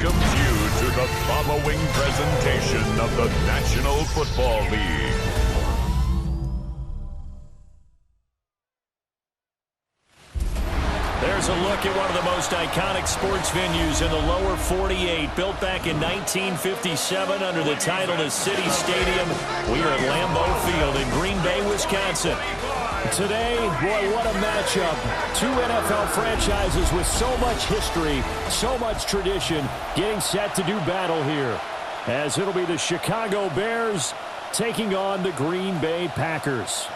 welcomes you to the following presentation of the National Football League. There's a look at one of the most iconic sports venues in the lower 48, built back in 1957 under the title of City Stadium. We are at Lambeau Field in Green Bay, Wisconsin. Today, boy, what a matchup. Two NFL franchises with so much history, so much tradition, getting set to do battle here, as it'll be the Chicago Bears taking on the Green Bay Packers.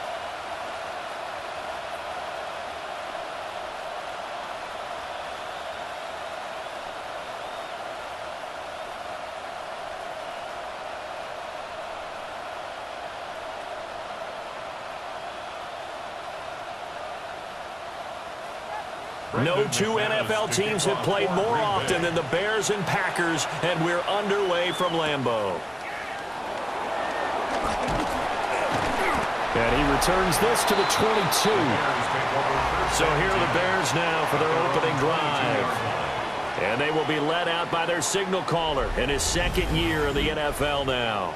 No two NFL teams have played more often than the Bears and Packers, and we're underway from Lambeau. And he returns this to the 22. So here are the Bears now for their opening drive. And they will be led out by their signal caller in his second year in the NFL now.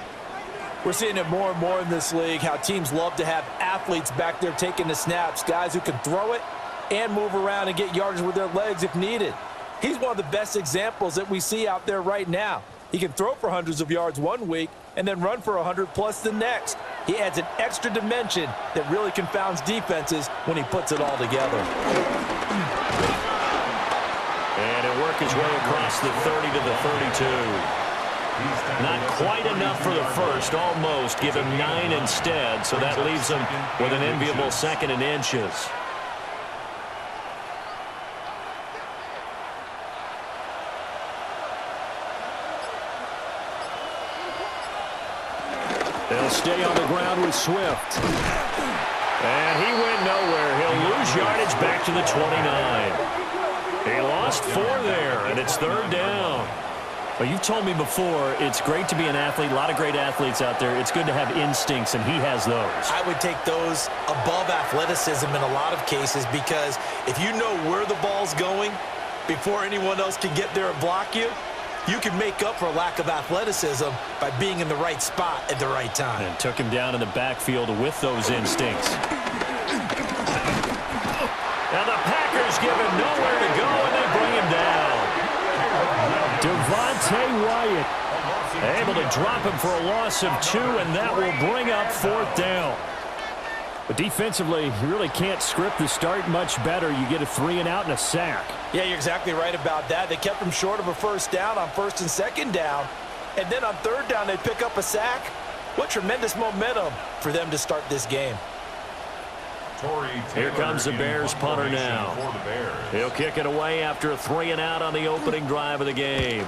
We're seeing it more and more in this league, how teams love to have athletes back there taking the snaps, guys who can throw it and move around and get yardage with their legs if needed. He's one of the best examples that we see out there right now. He can throw for hundreds of yards one week and then run for 100+ the next. He adds an extra dimension that really confounds defenses when he puts it all together. And it worked his way across the 30 to the 32. Not quite enough for the first, almost. Give him 9 instead, so that leaves him with an enviable second and inches. They'll stay on the ground with Swift. And he went nowhere. He'll lose yardage back to the 29. He lost 4 there, and it's third down. Well, you've told me before, it's great to be an athlete. A lot of great athletes out there. It's good to have instincts, and he has those. I would take those above athleticism in a lot of cases, because if you know where the ball's going before anyone else can get there and block you, you can make up for a lack of athleticism by being in the right spot at the right time. And took him down in the backfield with those instincts. Now the Packers give him nowhere to go, and they bring him down. Devontae Wyatt able to drop him for a loss of 2, and that will bring up 4th down. But defensively, you really can't script the start much better. You get a 3 and out and a sack. Yeah, you're exactly right about that. They kept him short of a first down on first and second down. And then on third down, they pick up a sack. What tremendous momentum for them to start this game. Here comes the Bears punter now. He'll kick it away after a 3 and out on the opening drive of the game.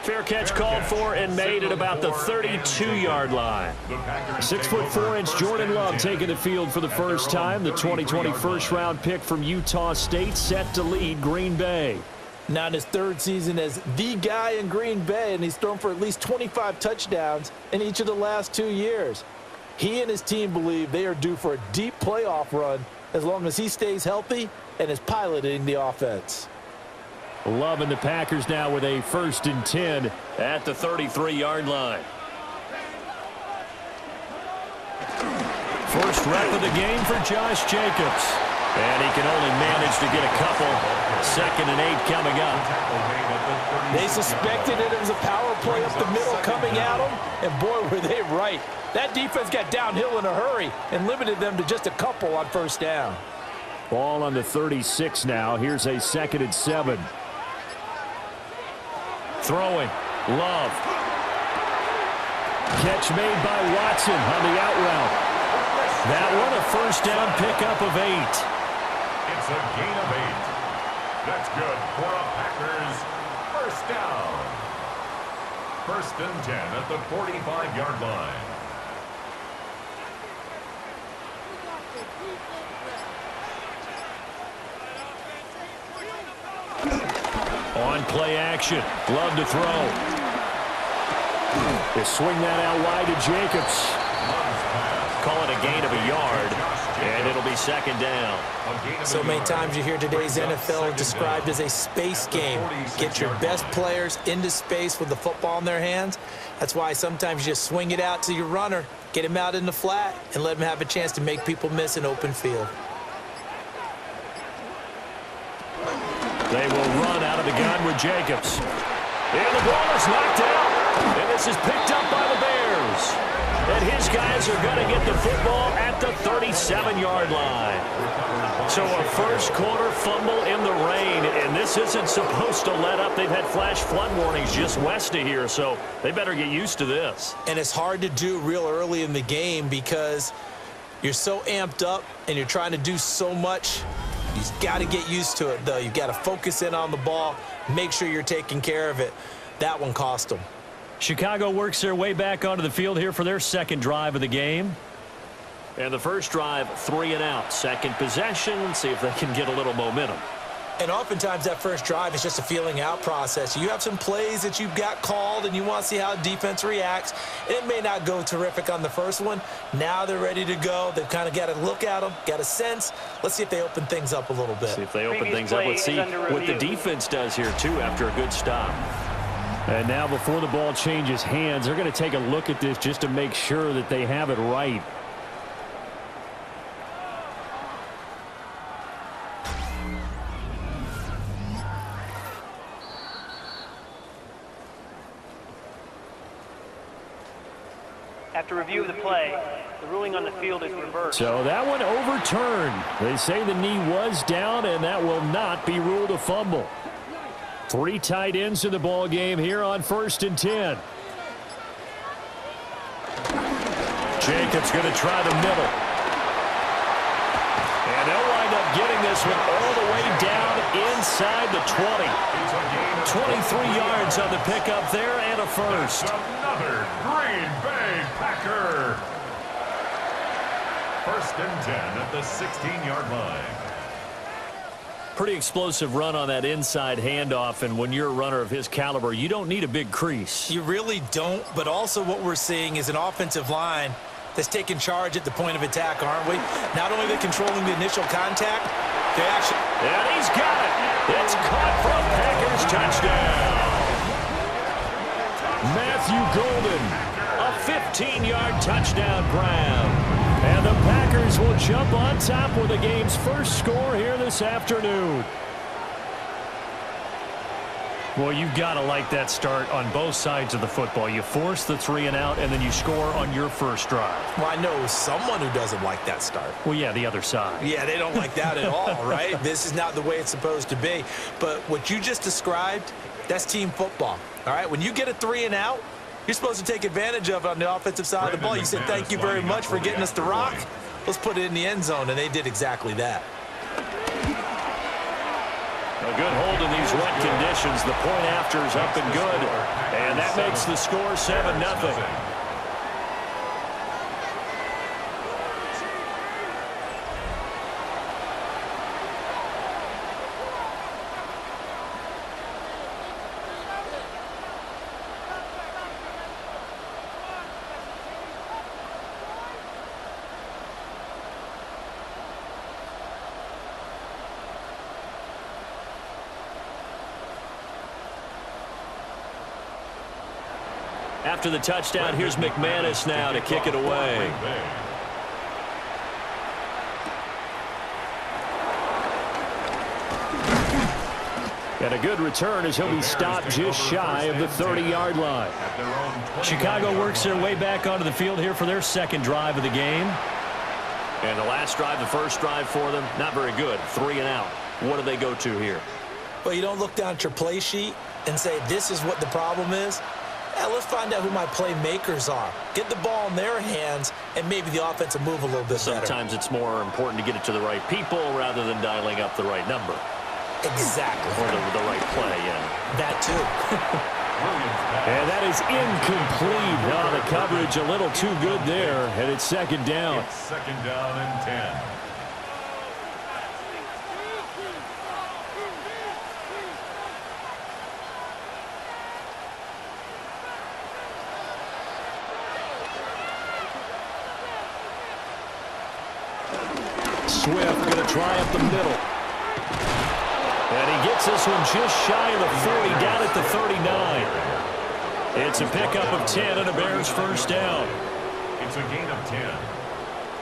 Fair catch called for and made at about the 32-yard line. 6'4" Jordan Love taking the field for the first time. The 2020 first-round pick from Utah State set to lead Green Bay. Now in his third season as the guy in Green Bay, and he's thrown for at least 25 touchdowns in each of the last 2 years. He and his team believe they are due for a deep playoff run as long as he stays healthy and is piloting the offense. Love and the Packers now with a 1st and 10 at the 33-yard line. First rep of the game for Josh Jacobs. And he can only manage to get a couple. 2nd and 8 coming up. They suspected it was a power play up the middle coming at them, and boy, were they right. That defense got downhill in a hurry and limited them to just a couple on first down. Ball on the 36 now. Here's a 2nd and 7. Throwing. Love. Catch made by Watson on the out route. That one a first down pickup of 8. It's a gain of 8. That's good for a Packers first down. 1st and 10 at the 45-yard line. On play action. Love to throw. They swing that out wide to Jacobs. Call it a gain of a yard. And And it'll be second down. So many times you hear today's NFL described as a space game. Get your best players into space with the football in their hands. That's why sometimes you just swing it out to your runner, get him out in the flat, and let him have a chance to make people miss an open field. They will run out of the gun with Jacobs. And the ball is knocked out. And this is picked up by the Bears. And his guys are going to get the football at the 37-yard line. So a first quarter fumble in the rain, and this isn't supposed to let up. They've had flash flood warnings just west of here, so they better get used to this. And it's hard to do real early in the game because you're so amped up and you're trying to do so much. You've got to get used to it, though. You've got to focus in on the ball, make sure you're taking care of it. That one cost them. Chicago works their way back onto the field here for their second drive of the game. And the first drive, 3 and out. Second possession, see if they can get a little momentum. And oftentimes that first drive is just a feeling out process. You have some plays that you've got called and you want to see how defense reacts. And it may not go terrific on the first one. Now they're ready to go. They've kind of got to look at them, got a sense. Let's see if they open things up a little bit. See if they open things up. Let's see what the defense does here, too, after a good stop. And now before the ball changes hands, they're going to take a look at this just to make sure that they have it right. After review of the play, the ruling on the field is reversed. So that one overturned. They say the knee was down, and that will not be ruled a fumble. 3 tight ends in the ball game here on 1st and 10. Jacobs going to try the middle. And they'll wind up getting this one all the way down inside the 20. 23 yards on the pickup there and a first. Another Green Bay Packer. 1st and 10 at the 16-yard line. Pretty explosive run on that inside handoff, and when you're a runner of his caliber, you don't need a big crease. You really don't, but also what we're seeing is an offensive line that's taking charge at the point of attack, aren't we? Not only are they controlling the initial contact, they actually... And he's got it. It's caught from Packers touchdown. Matthew Golden, a 15-yard touchdown grab. And the Packers will jump on top with the game's first score here this afternoon. Well, you've got to like that start on both sides of the football. You force the 3 and out, and then you score on your first drive. Well, I know someone who doesn't like that start. Well, yeah, the other side. Yeah, they don't like that at all, right? This is not the way it's supposed to be. But what you just described, that's team football, all right? When you get a 3 and out, you're supposed to take advantage of it on the offensive side of the ball. You said, thank you very much for getting us the rock. Let's put it in the end zone, and they did exactly that. A good hold in these wet conditions. The point after is up and good. And that makes the score 7-0. After the touchdown, here's McManus now to kick it away. And a good return as he'll be stopped just shy of the 30-yard line. Chicago works their way back onto the field here for their second drive of the game. And the last drive, the first drive for them, not very good. 3 and out. What do they go to here? Well, you don't look down at your play sheet and say, this is what the problem is. Yeah, let's find out who my playmakers are. Get the ball in their hands, and maybe the offense will move a little bit better. Sometimes it's more important to get it to the right people rather than dialing up the right number. Exactly. Or the right play, yeah. That too. And that is incomplete. Oh, the coverage a little too good there, and it's second down. It's 2nd down and 10. Swift going to try up the middle. And he gets this one just shy of the 40, down at the 39. It's a pickup of 10 and a Bears first down. It's a gain of 10.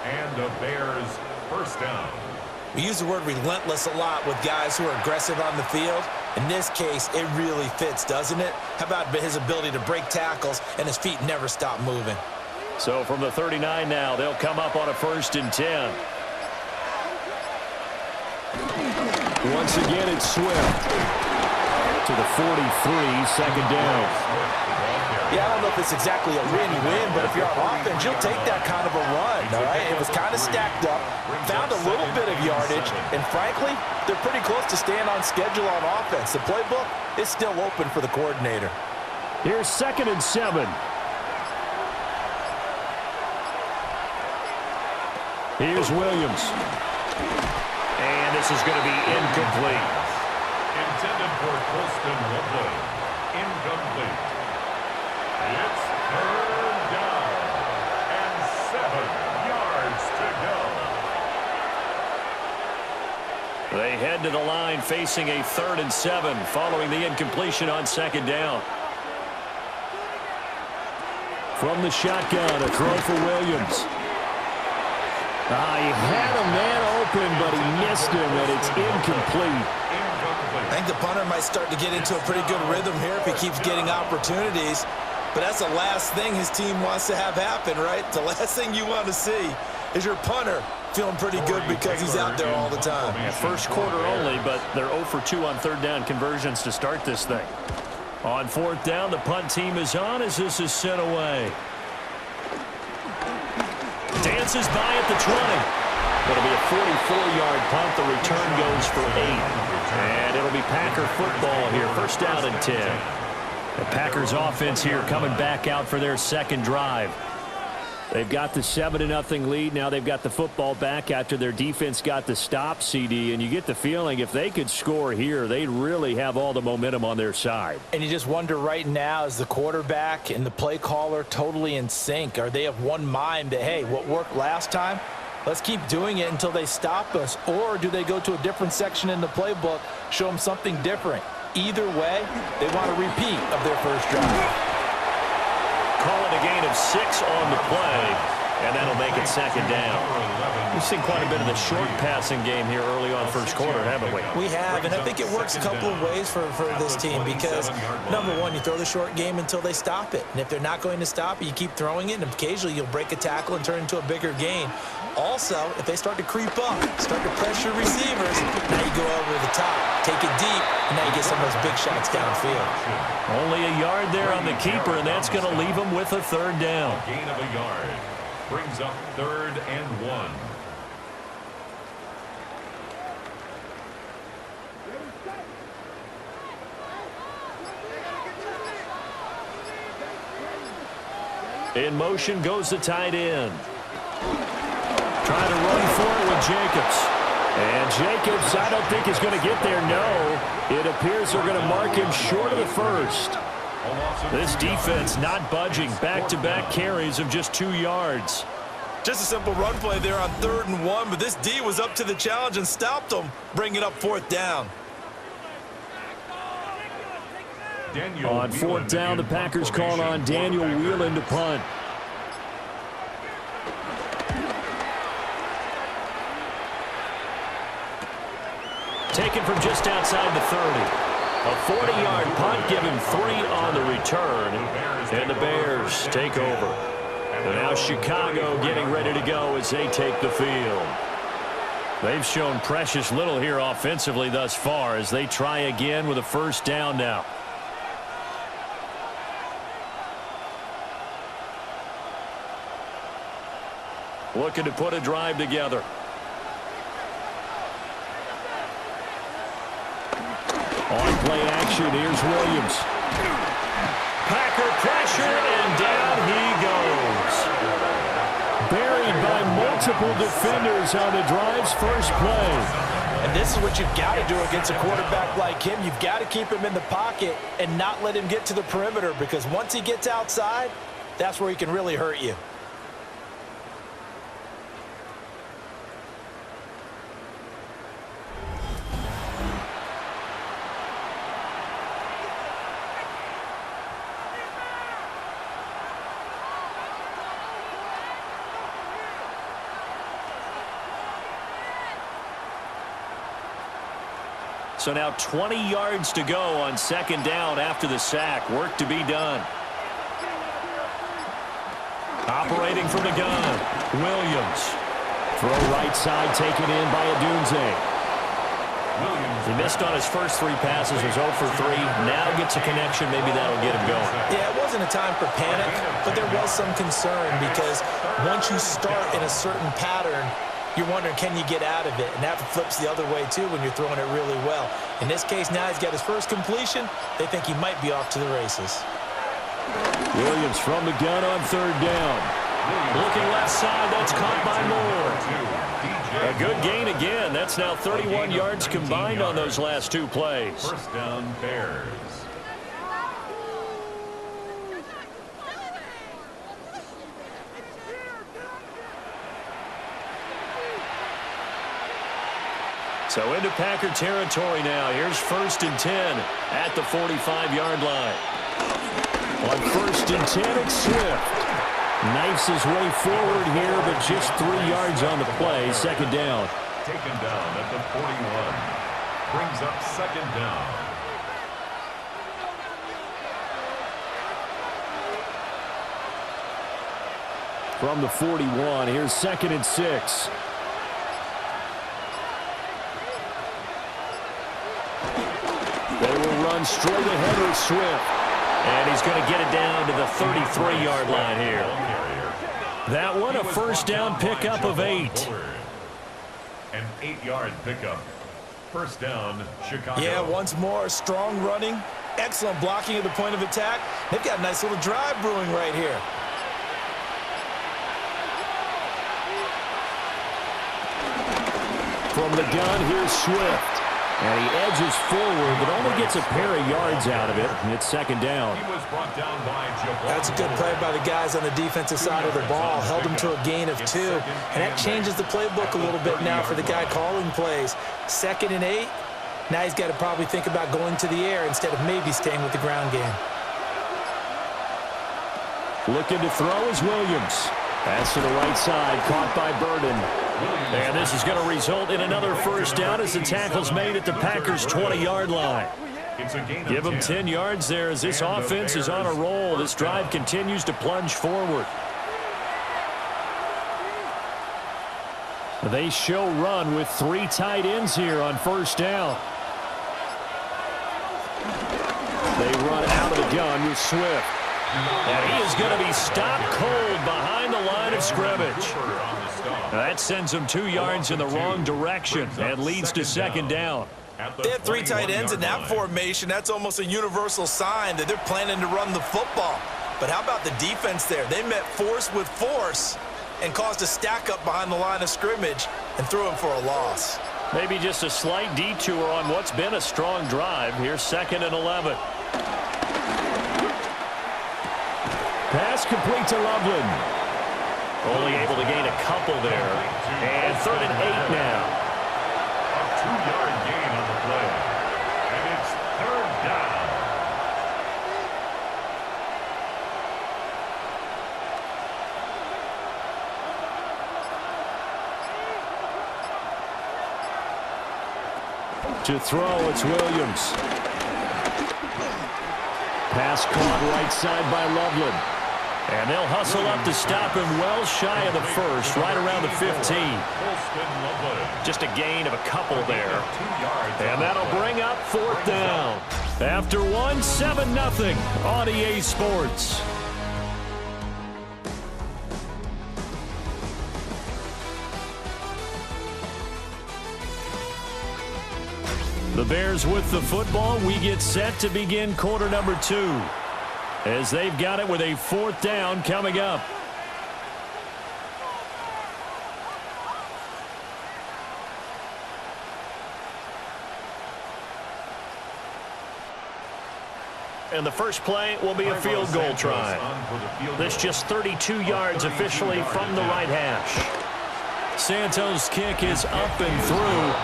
And a Bears first down. We use the word relentless a lot with guys who are aggressive on the field. In this case, it really fits, doesn't it? How about his ability to break tackles and his feet never stop moving? So from the 39 now, they'll come up on a 1st and 10. Once again, it's Swift to the 43, second down. Yeah, I don't know if it's exactly a win-win, but if you're on offense, you'll take that kind of a run, all right? It was kind of stacked up, found a little bit of yardage, and frankly, they're pretty close to staying on schedule on offense. The playbook is still open for the coordinator. Here's 2nd and 7. Here's Williams. And this is going to be incomplete. Intended for Colston Woodley. Incomplete. It's 3rd down and 7 yards to go. They head to the line facing a 3rd and 7 following the incompletion on 2nd down. From the shotgun, a throw for Williams. He had a man open, but he missed him, and it's incomplete. I think the punter might start to get into a pretty good rhythm here if he keeps getting opportunities. But that's the last thing his team wants to have happen, right? The last thing you want to see is your punter feeling pretty good because he's out there all the time. Yeah, first quarter only, but they're 0 for 2 on 3rd down conversions to start this thing. On 4th down, the punt team is on as this is sent away. Dances by at the 20. It'll be a 44-yard punt. The return goes for 8. And it'll be Packer football here. First down and 10. The Packers offense here coming back out for their second drive. They've got the 7-0 lead. Now they've got the football back after their defense got the stop, CD. And you get the feeling if they could score here, they'd really have all the momentum on their side. And you just wonder right now, is the quarterback and the play caller totally in sync? Are they of one mind that, hey, what worked last time, let's keep doing it until they stop us? Or do they go to a different section in the playbook, show them something different? Either way, they want a repeat of their first drive. Call it a gain of 6 on the play, and that'll make it 2nd down. We've seen quite a bit of the short passing game here early on first quarter, haven't we? We have, and I think it works a couple of ways for this team because, number one, you throw the short game until they stop it. And if they're not going to stop it, you keep throwing it, and occasionally you'll break a tackle and turn it into a bigger gain. Also, if they start to creep up, start to pressure receivers, now you go over the top, take it deep, and now you get some of those big shots downfield. Only a yard there on the keeper, and that's going to leave them with a 3rd down. A gain of a yard. Brings up 3rd and 1. In motion goes the tight end. Trying to run for it with Jacobs. And Jacobs, I don't think is going to get there. No, it appears they're going to mark him short of the first. This defense not budging. Back-to-back carries of just 2 yards. Just a simple run play there on 3rd and 1, but this D was up to the challenge and stopped them, bringing up 4th down. On 4th down, the Packers call on Daniel Whelan to punt. Taken from just outside the 30. A 40-yard punt, given 3 on the return, and the Bears take over. And now Chicago getting ready to go as they take the field. They've shown precious little here offensively thus far as they try again with a first down now. Looking to put a drive together. On play action, here's Williams. Packer pressure, and down he goes. Buried by multiple defenders on the drive's first play. And this is what you've got to do against a quarterback like him. You've got to keep him in the pocket and not let him get to the perimeter, because once he gets outside, that's where he can really hurt you. So now 20 yards to go on second down after the sack. Work to be done. Operating from the gun, Williams. Throw right side taken in by Adunze. He missed on his first 3 passes, was 0 for 3. Now gets a connection. Maybe that'll get him going. Yeah, it wasn't a time for panic, but there was some concern because once you start in a certain pattern, you're wondering, can you get out of it? And that flips the other way, too, when you're throwing it really well. In this case, now he's got his first completion. They think he might be off to the races. Williams from the gun on third down. Looking left side, that's caught by Moore. A good gain again. That's now 31 yards combined on those last 2 plays. First down, Bears. So into Packer territory now. Here's 1st and 10 at the 45-yard line. On 1st and 10, it's Swift. Knifes his way forward here, but just 3 yards on the play. Second down. Taken down at the 41. Brings up second down. From the 41, here's 2nd and 6. They will run straight ahead with Swift. And he's going to get it down to the 33-yard line here. That one, a first down pickup of 8. An 8-yard pickup. First down, Chicago. Yeah, once more, strong running, excellent blocking at the point of attack. They've got a nice little drive brewing right here. From the gun, here's Swift. And he edges forward, but only gets a pair of yards out of it. And it's second down. He was brought down by That's a good play by the guys on the defensive side of the ball. Held him to a gain of 2. And that changes the playbook a little bit now for the guy calling plays. 2nd and 8. Now he's got to probably think about going to the air instead of maybe staying with the ground game. Looking to throw is Williams. Pass to the right side, caught by Burden. And this is going to result in another first down as the tackle's made at the Packers' 20-yard line. Give them 10 yards there as this offense is on a roll. This drive continues to plunge forward. They show run with 3 tight ends here on first down. They run out of the gun with Swift. And he is going to be stopped cold behind the line of scrimmage. That sends him 2 yards in the wrong direction and leads to second down. They have 3 tight ends in that formation. That's almost a universal sign that they're planning to run the football. But how about the defense there? They met force with force and caused a stack up behind the line of scrimmage and threw him for a loss. Maybe just a slight detour on what's been a strong drive. Here's 2nd and 11. Pass complete to Loveland. Only able to gain a couple there. And 3rd and 8 now. A 2-yard gain on the play. And it's 3rd down. To throw, it's Williams. Pass caught right side by Loveland. And they'll hustle up to stop him well shy of the first, right around the 15. Just a gain of a couple there. And that'll bring up 4th down. After 1, 7-0 on EA Sports. The Bears with the football. We get set to begin quarter number 2. As they've got it with a 4th down coming up. And the first play will be a field goal try. This just 32 yards officially from the right hash. Santos' kick is up and through.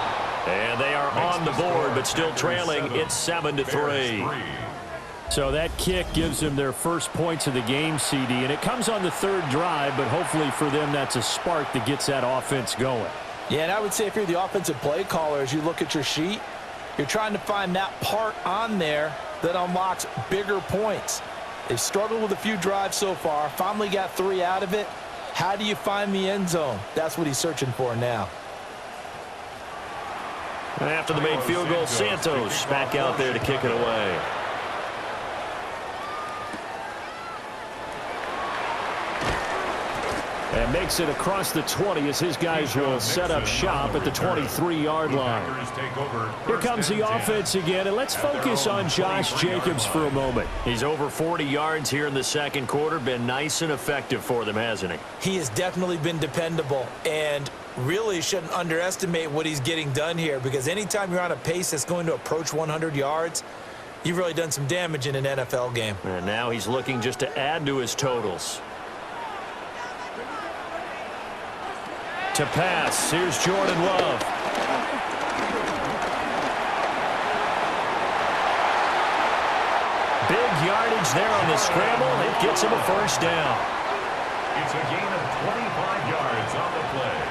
And they are on the board, but still trailing. It's 7-3. So that kick gives them their first points of the game, CD. And it comes on the 3rd drive, but hopefully for them that's a spark that gets that offense going. Yeah, and I would say if you're the offensive play caller, as you look at your sheet, You're trying to find that part on there that unlocks bigger points. They've struggled with a few drives so far, finally got 3 out of it. How do you find the end zone? That's what he's searching for now. And after the made field goal, Santos back out there to kick it away. And makes it across the 20 as his guys will set up shop at the 23-yard line. Here comes the offense again, and let's focus on Josh Jacobs for a moment. He's over 40 yards here in the second quarter. Been nice and effective for them, hasn't he? He has definitely been dependable, and really shouldn't underestimate what he's getting done here, because anytime you're on a pace that's going to approach 100 yards, you've really done some damage in an NFL game. And now he's looking just to add to his totals. To pass, here's Jordan Love. Big yardage there on the scramble. It gets him a first down. It's a gain of 25 yards on the play.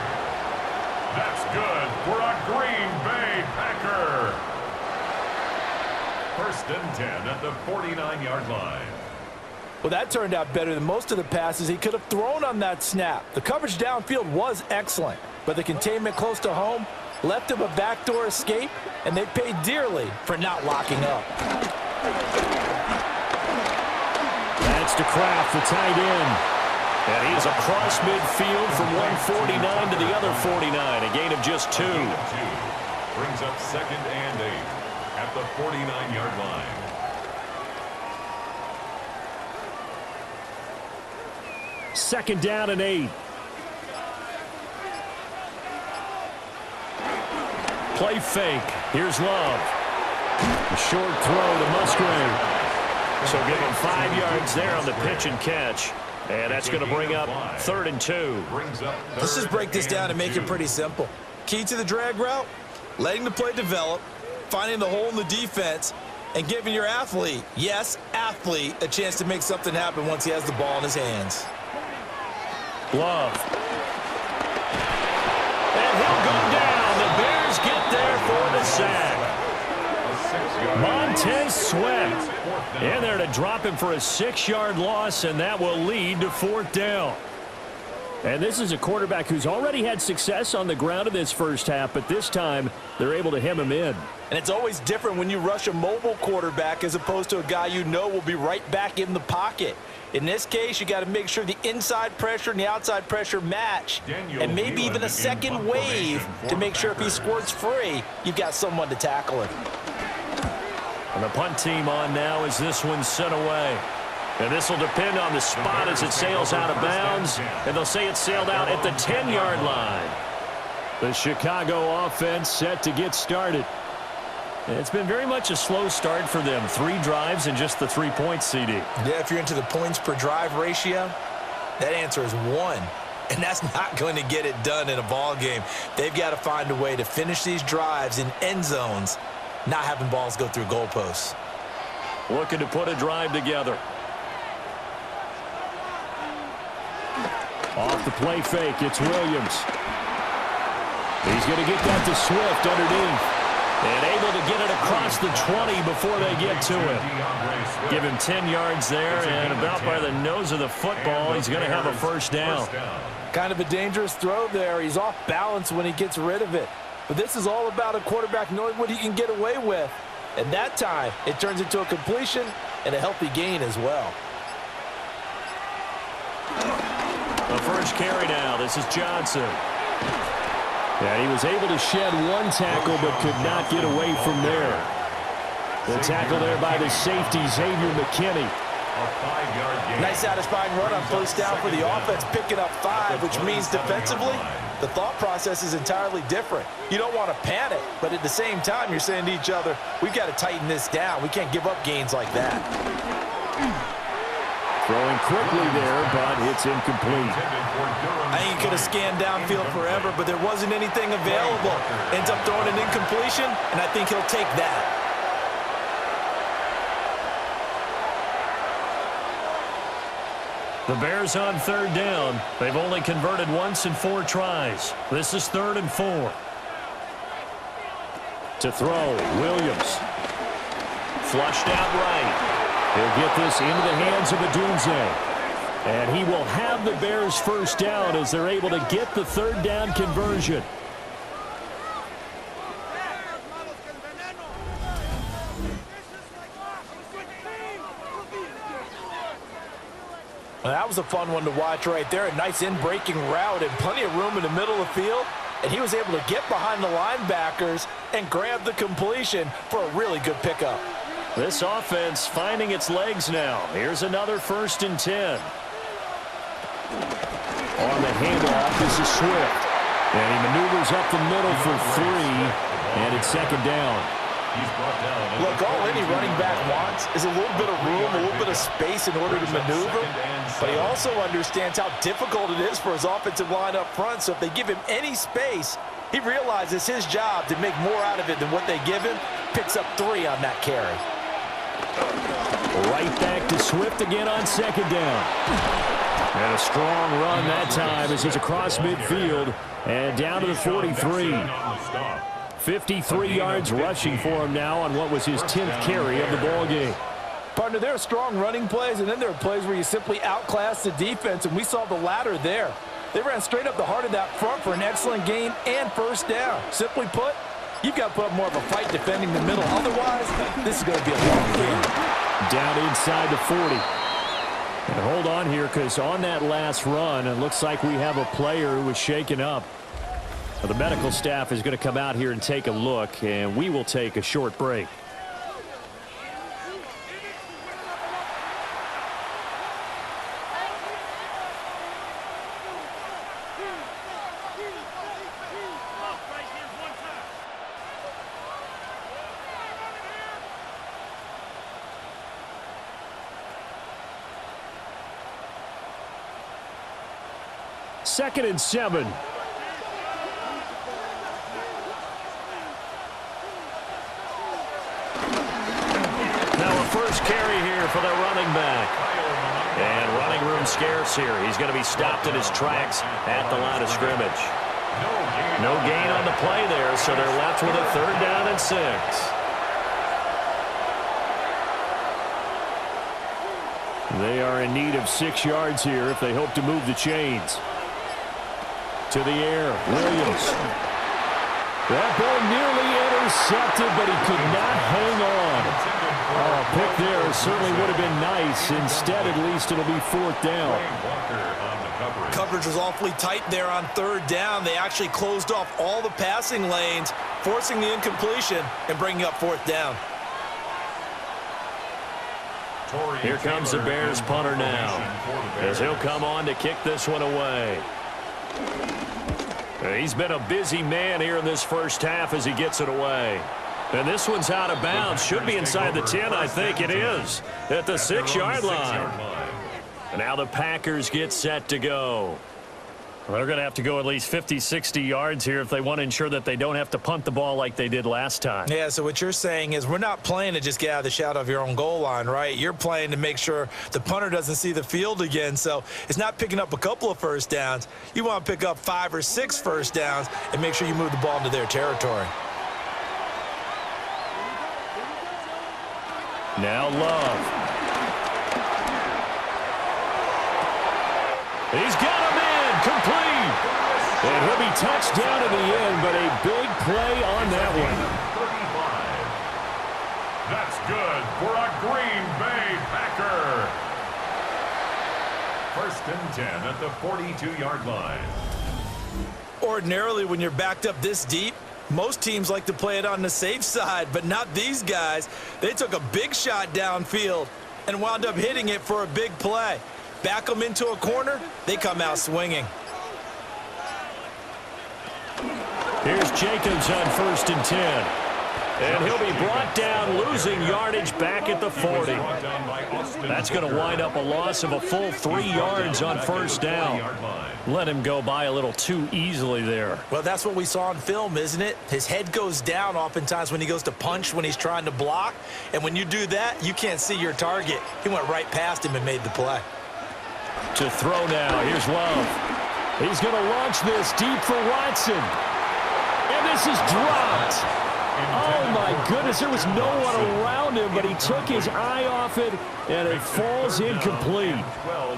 That's good for a Green Bay Packer. 1st and 10 at the 49-yard line. Well, that turned out better than most of the passes he could have thrown on that snap. The coverage downfield was excellent, but the containment close to home left him a backdoor escape, and they paid dearly for not locking up. That's to Kraft, the tight end. And he is across midfield from 149 to the other 49, a gain of just 2. Brings up 2nd and 8 at the 49-yard line. Second down and 8. Play fake. Here's Love. A short throw to Musgrave. So give him 5 yards there on the pitch and catch. And that's going to bring up 3rd and 2. Let's just break this down and make it pretty simple. Key to the drag route, letting the play develop, finding the hole in the defense, and giving your athlete, yes, athlete, a chance to make something happen once he has the ball in his hands. Love. And he'll go down. The Bears get there for the sack. Montez Sweat in there to drop him for a 6-yard loss, and that will lead to 4th down. And this is a quarterback who's already had success on the ground in this first half, but this time they're able to hem him in. And it's always different when you rush a mobile quarterback as opposed to a guy you know will be right back in the pocket. In this case, you got to make sure the inside pressure and the outside pressure match, and maybe even a second wave to make sure if he squirts free, you've got someone to tackle him. And the punt team on now as this one's sent away. And this will depend on the spot as it sails out of bounds. And they'll say it sailed out at the 10-yard line. The Chicago offense set to get started. And it's been very much a slow start for them. 3 drives and just the 3 points, CD. Yeah, if you're into the points per drive ratio, that answer is 1. And that's not going to get it done in a ball game. They've got to find a way to finish these drives in end zones, not having balls go through goalposts. Looking to put a drive together. Off the play fake, it's Williams. He's going to get that to Swift underneath. And able to get it across the 20 before they get to him. Give him 10 yards there, and about by the nose of the football, he's going to have a first down. Kind of a dangerous throw there. He's off balance when he gets rid of it. But this is all about a quarterback knowing what he can get away with. And that time, it turns into a completion and a healthy gain as well. The first carry now. This is Johnson. And he was able to shed 1 tackle but could not get away from there. The tackle there by the safety, Xavier McKinney. Nice satisfying run on first down for the offense, picking up 5, which means defensively, the thought process is entirely different. You don't want to panic, but at the same time, you're saying to each other, we've got to tighten this down. We can't give up gains like that. Throwing quickly there, but it's incomplete. I think he could have scanned downfield forever, but there wasn't anything available. Ends up throwing an incompletion, and I think he'll take that. The Bears on 3rd down. They've only converted once in 4 tries. This is 3rd and 4. To throw, Williams. Flushed out right. He'll get this into the hands of Adunze. And he will have the Bears first down as they're able to get the third down conversion. Well, that was a fun one to watch right there. A nice in-breaking route and plenty of room in the middle of the field. And he was able to get behind the linebackers and grab the completion for a really good pickup. This offense finding its legs now. Here's another 1st and 10. On the handoff, this is Swift. And he maneuvers up the middle for 3. And it's 2nd down. Look, all any running back wants is a little bit of room, a little bit of space in order to maneuver. But he also understands how difficult it is for his offensive line up front. So if they give him any space, he realizes his job to make more out of it than what they give him. Picks up 3 on that carry. Right back to Swift again on 2nd down. And a strong run that time as he's across midfield and down to the 43. 53 yards rushing for him now on what was his 10th carry of the ball game. Partner, there are strong running plays, and then there are plays where you simply outclass the defense, and we saw the latter there. They ran straight up the heart of that front for an excellent gain and first down. Simply put, you've got to put up more of a fight defending the middle. Otherwise, this is going to be a long game. Down inside the 40. And hold on here, because on that last run, it looks like we have a player who was shaken up. The medical staff is going to come out here and take a look, and we will take a short break. Second and 7. First carry here for the running back. And running room scarce here. He's going to be stopped in his tracks at the line of scrimmage. No gain on the play there, so they're left with a 3rd down and 6. They are in need of 6 yards here if they hope to move the chains. To the air, Williams. That ball nearly intercepted, but he could not hang on. Oh, pick there certainly would have been nice. Instead, at least it'll be 4th down. Coverage was awfully tight there on 3rd down. They actually closed off all the passing lanes, forcing the incompletion and bringing up 4th down. Here comes the Bears punter now, as he'll come on to kick this one away. He's been a busy man here in this first half as he gets it away. And this one's out of bounds. Should be inside the 10, I think it is, at the 6-yard line. And now the Packers get set to go. Well, they're going to have to go at least 50, 60 yards here if they want to ensure that they don't have to punt the ball like they did last time. Yeah, so what you're saying is we're not playing to just get out of the shadow of your own goal line, right? You're playing to make sure the punter doesn't see the field again. So it's not picking up a couple of first downs. You want to pick up 5 or 6 first downs and make sure you move the ball into their territory. Now Love. He's got him in, complete. And he'll be touched down at the end, but a big play on that one. 35. That's good for a Green Bay Packer. 1st and 10 at the 42-yard line. Ordinarily, when you're backed up this deep, most teams like to play it on the safe side, but not these guys. They took a big shot downfield and wound up hitting it for a big play. Back them into a corner, they come out swinging. Here's Jacobs on 1st and 10. And he'll be brought down, losing yardage back at the 40. That's going to wind up a loss of a full 3 yards on 1st down. Let him go by a little too easily there. Well, that's what we saw on film, isn't it? His head goes down oftentimes when he goes to punch, when he's trying to block. And when you do that, you can't see your target. He went right past him and made the play. To throw now, here's Love. He's going to launch this deep for Watson. And this is dropped. Oh, my goodness. There was no one around him, but he took his eye off it, and it falls incomplete. Oh,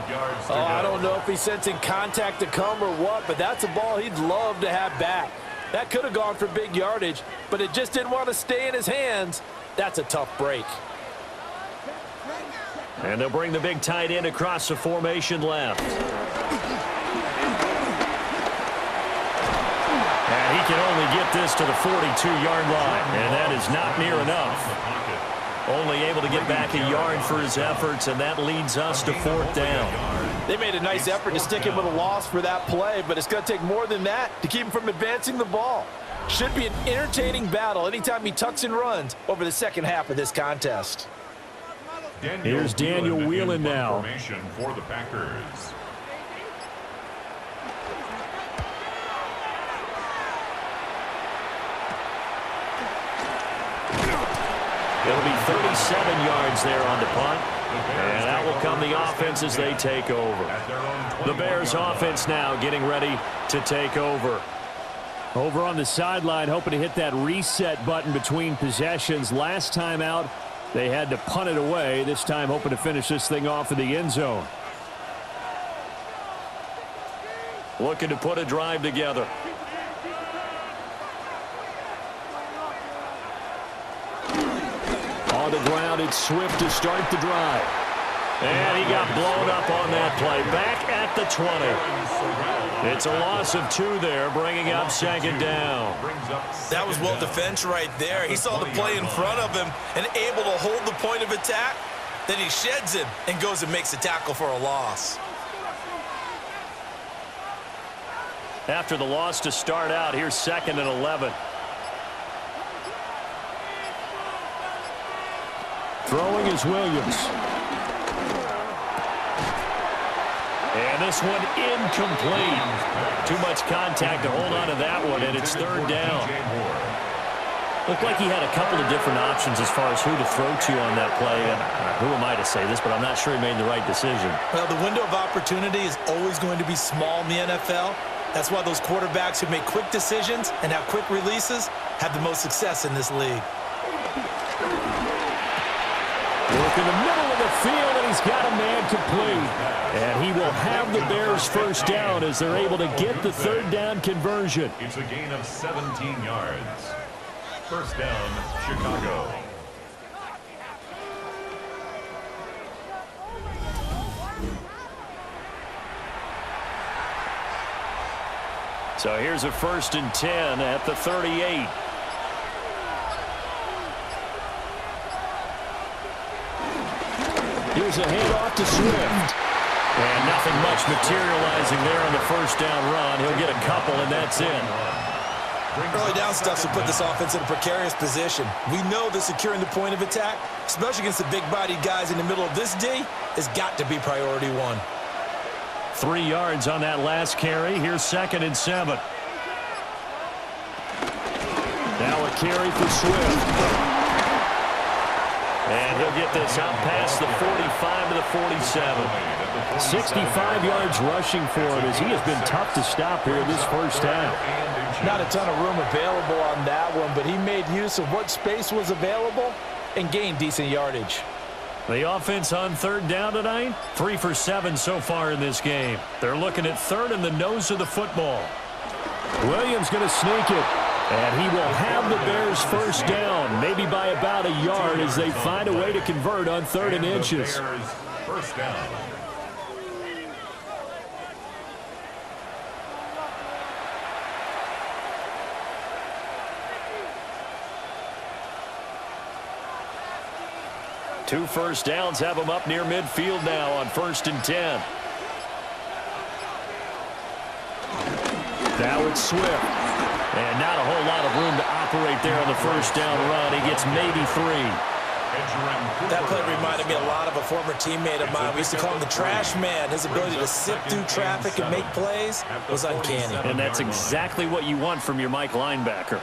I don't know if he's sensing contact to come or what, but that's a ball he'd love to have back. That could have gone for big yardage, but it just didn't want to stay in his hands. That's a tough break. And they'll bring the big tight end across the formation left. And he can only get this to the 42-yard line, and that is not near enough. Only able to get back a yard for his efforts, and that leads us to 4th down. They made a nice effort to stick him with a loss for that play, but it's going to take more than that to keep him from advancing the ball. Should be an entertaining battle anytime he tucks and runs over the second half of this contest. Here's Daniel Whelan now. Formation for the Packers. It'll be 37 yards there on the punt. And out will come the offense as they take over. The Bears offense now getting ready to take over. Over on the sideline, hoping to hit that reset button between possessions. Last time out, they had to punt it away. This time hoping to finish this thing off in the end zone. Looking to put a drive together. On the ground, it's Swift to start the drive. And he got blown up on that play. Back at the 20. It's a loss of 2 there, bringing up 2nd down. That was well defense right there. He saw the play in front of him and able to hold the point of attack. Then he sheds him and goes and makes a tackle for a loss. After the loss to start out, here's 2nd and 11. Throwing is Williams. And this one incomplete. Too much contact to hold on to that one, and it's 3rd down. Looked like he had a couple of different options as far as who to throw to on that play. And who am I to say this, but I'm not sure he made the right decision. Well, the window of opportunity is always going to be small in the NFL. That's why those quarterbacks who make quick decisions and have quick releases have the most success in this league. Look in the middle of the field, and he's got a man complete. And he will have the Bears 1st down as they're able to get the 3rd down conversion. It's a gain of 17 yards. 1st down, Chicago. So here's a 1st and 10 at the 38. Here's a handoff to Swift. And nothing much materializing there on the 1st down run. He'll get a couple, and that's it. Early down stuff will put this offense in a precarious position. We know that securing the point of attack, especially against the big-bodied guys in the middle of this D, has got to be priority 1. 3 yards on that last carry. Here's 2nd and 7. Now a carry for Swift. And he'll get this out past the 45 to the 47. 65 yards rushing for him as he has been tough to stop here this 1st half. Not a ton of room available on that one, but he made use of what space was available and gained decent yardage. The offense on 3rd down tonight, 3 for 7 so far in this game. They're looking at 3rd in the nose of the football. Williams going to sneak it. And he will have the Bears 1st down, maybe by about a yard as they find a way to convert on 3rd and inches. 1st down. Two 1st downs have them up near midfield now on 1st and 10. Now it's Swift. And not a whole lot of room to operate there on the 1st down run. He gets maybe 3. That play reminded me a lot of a former teammate of mine. We used to call him the trash man. His ability to sift through traffic and make plays was uncanny. And that's exactly what you want from your Mike linebacker.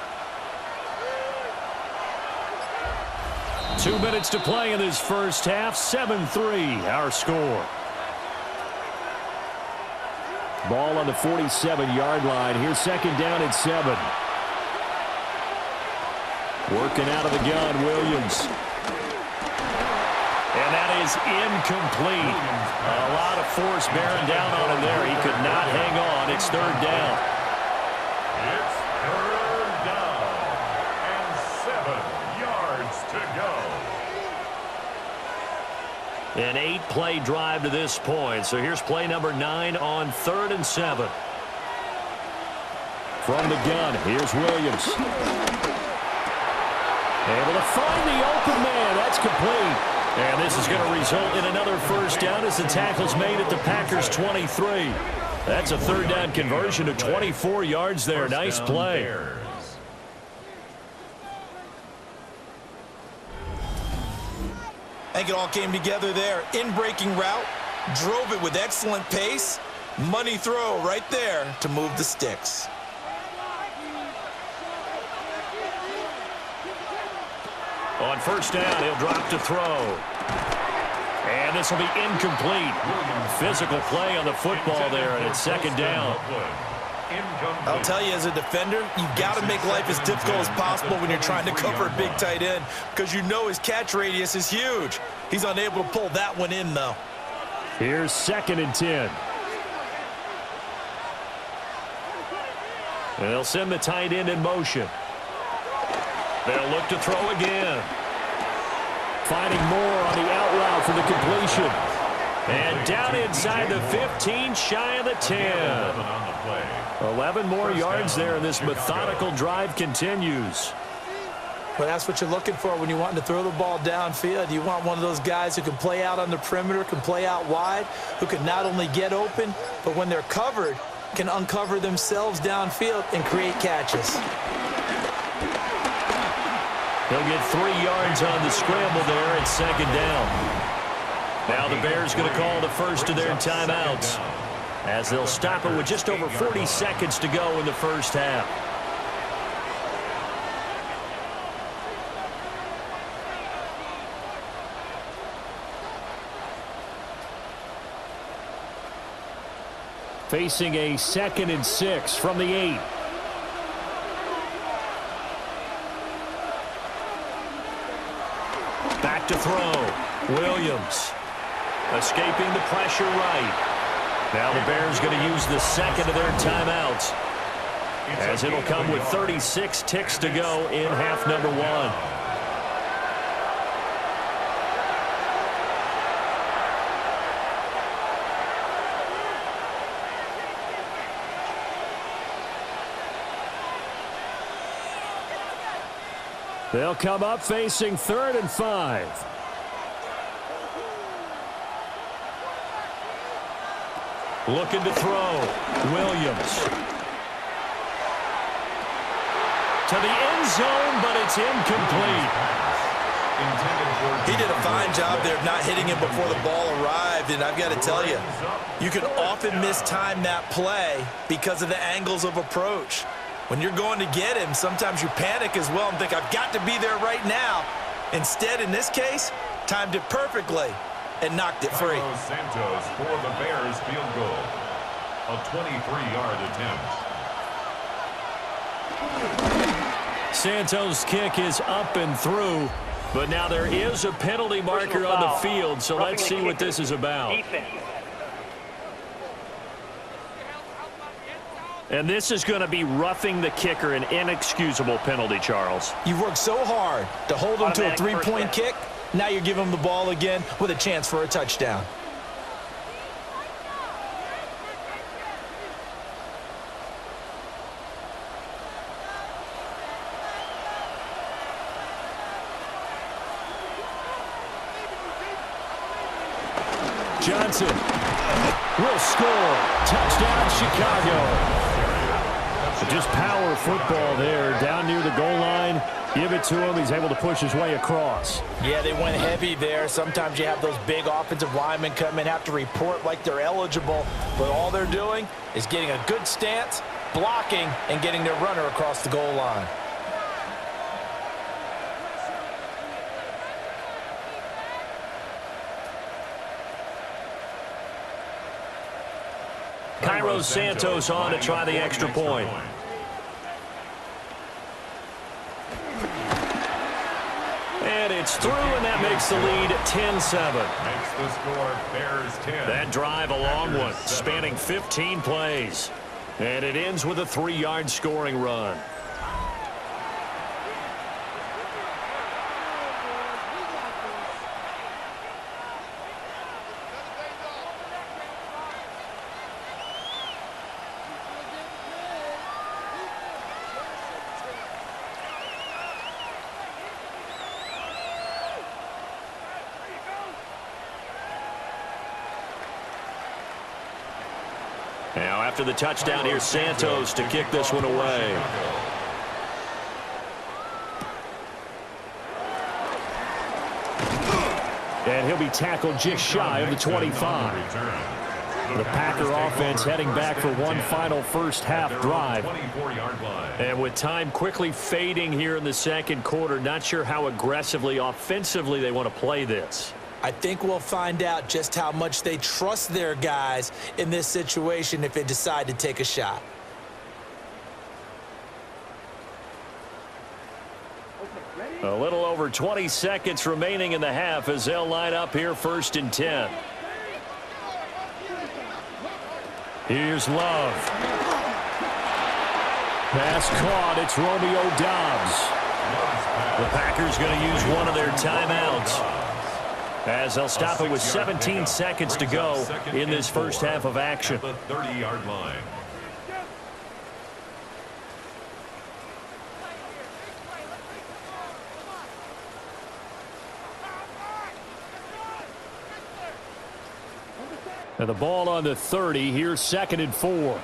2 minutes to play in this 1st half. 7-3 our score. Ball on the 47-yard line. Here's 2nd down and 7. Working out of the gun, Williams. And that is incomplete. A lot of force bearing down on him there. He could not hang on. It's third down. It's third down and 7 yards to go. An 8-play drive to this point. So here's play number 9 on 3rd and 7. From the gun, here's Williams. Able to find the open man. That's complete. And this is going to result in another first down as the tackle's made at the Packers' 23. That's a third down conversion of 24 yards there. Nice play. I think it all came together there. In-breaking route, drove it with excellent pace. Money throw right there to move the sticks. On first down, he'll drop to throw. And this will be incomplete. Physical play on the football there, and it's second down. I'll tell you, as a defender, you've got to make life as difficult as possible when you're trying to cover a big tight end because you know his catch radius is huge. He's unable to pull that one in, though. Here's 2nd and 10. And they'll send the tight end in motion. They'll look to throw again. Finding more on the out route for the completion. And down inside the 15, shy of the 10. 11 more yards there, and this methodical drive continues. Well, that's what you're looking for when you want to throw the ball downfield. You want one of those guys who can play out on the perimeter, can play out wide, who can not only get open, but when they're covered, can uncover themselves downfield and create catches. He'll get 3 yards on the scramble there at second down. Now the Bears going to call the first of their timeouts as they'll stop it with just over 40 seconds to go in the first half. Facing a 2nd and 6 from the 8. Back to throw. Williams escaping the pressure right. Now the Bears going to use the second of their timeouts as it'll come with 36 ticks to go in half number 1. They'll come up facing 3rd and 5. Looking to throw. Williams. To the end zone, but it's incomplete. He did a fine job there of not hitting him before the ball arrived, and I've got to tell you, you can often mistime that play because of the angles of approach. When you're going to get him, sometimes you panic as well and think, I've got to be there right now. Instead, in this case, timed it perfectly and knocked it free. Santos for the Bears field goal. A 23-yard attempt. Santos' kick is up and through, but now there is a penalty marker on the field, so let's see what this is about. And this is going to be roughing the kicker, an inexcusable penalty, Charles. You've worked so hard to hold him to a three-point kick. Now you're giving him the ball again with a chance for a touchdown. Johnson will score. Touchdown, Chicago. Just power football there, down near the goal line. Give it to him. He's able to push his way across. Yeah, they went heavy there. Sometimes you have those big offensive linemen come in, have to report like they're eligible, but all they're doing is getting a good stance, blocking, and getting their runner across the goal line. Cairo Santos on to try the extra point. It's through, and that makes the lead 10-7. Makes the score Bears 10. That drive a long one, spanning 15 plays. And it ends with a 3-yard scoring run. Now, after the touchdown, here's Santos to kick this one away. And he'll be tackled just shy of the 25. The Packer offense heading back for one final first-half drive. And with time quickly fading here in the second quarter, not sure how aggressively, offensively they want to play this. I think we'll find out just how much they trust their guys in this situation if they decide to take a shot. A little over 20 seconds remaining in the half as they'll line up here 1st and 10. Here's Love. Pass caught. It's Romeo Doubs. The Packers going to use one of their timeouts, as they'll stop it with 17 seconds to go in this first half of action. The 30-yard line. And the ball on the 30. Here's 2nd and 4.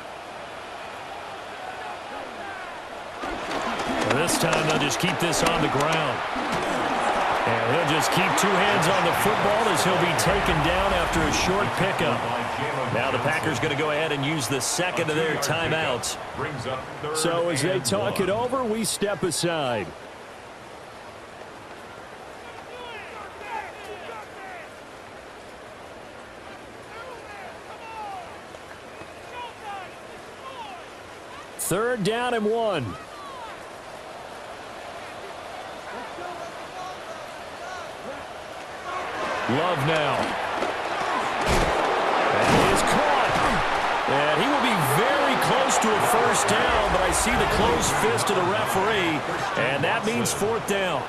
And this time they'll just keep this on the ground. And he'll just keep 2 hands on the football as he'll be taken down after a short pickup. Now the Packers going to go ahead and use the second of their timeouts. So as they talk it over, we step aside. Third down and 1. Love now. And he is caught. And he will be very close to a first down, but I see the closed fist of the referee, and that means 4th down.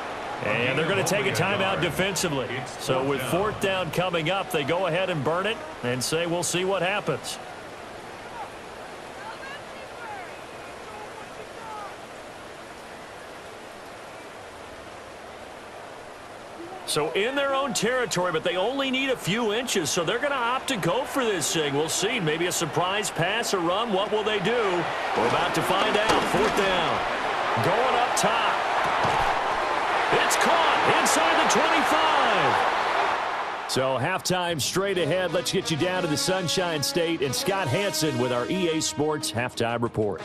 And they're going to take a timeout defensively. So with 4th down coming up, they go ahead and burn it and say we'll see what happens. So in their own territory, but they only need a few inches, so they're going to opt to go for this thing. We'll see. Maybe a surprise pass or run. What will they do? We're about to find out. 4th down. Going up top. It's caught inside the 25. So halftime straight ahead. Let's get you down to the Sunshine State and Scott Hansen with our EA Sports Halftime Report.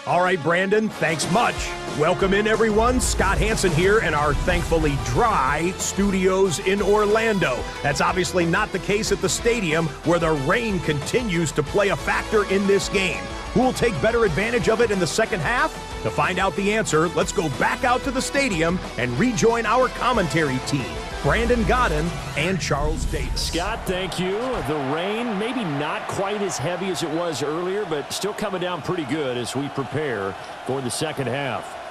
All right, Brandon, thanks much. Welcome in, everyone. Scott Hansen here in our thankfully dry studios in Orlando. That's obviously not the case at the stadium, where the rain continues to play a factor in this game. Who will take better advantage of it in the second half? To find out the answer, let's go back out to the stadium and rejoin our commentary team, Brandon Godden and Charles Davis. Scott, thank you. The rain, maybe not quite as heavy as it was earlier, but still coming down pretty good as we prepare for the second half.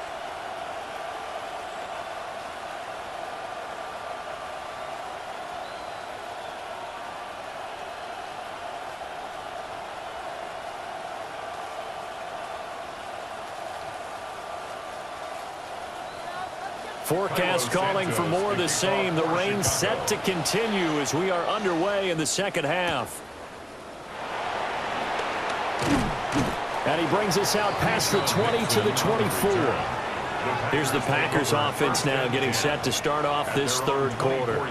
Forecast calling for more of the same. The rain set to continue as we are underway in the second half. And he brings us out past the 20 to the 24. Here's the Packers offense now getting set to start off this third quarter.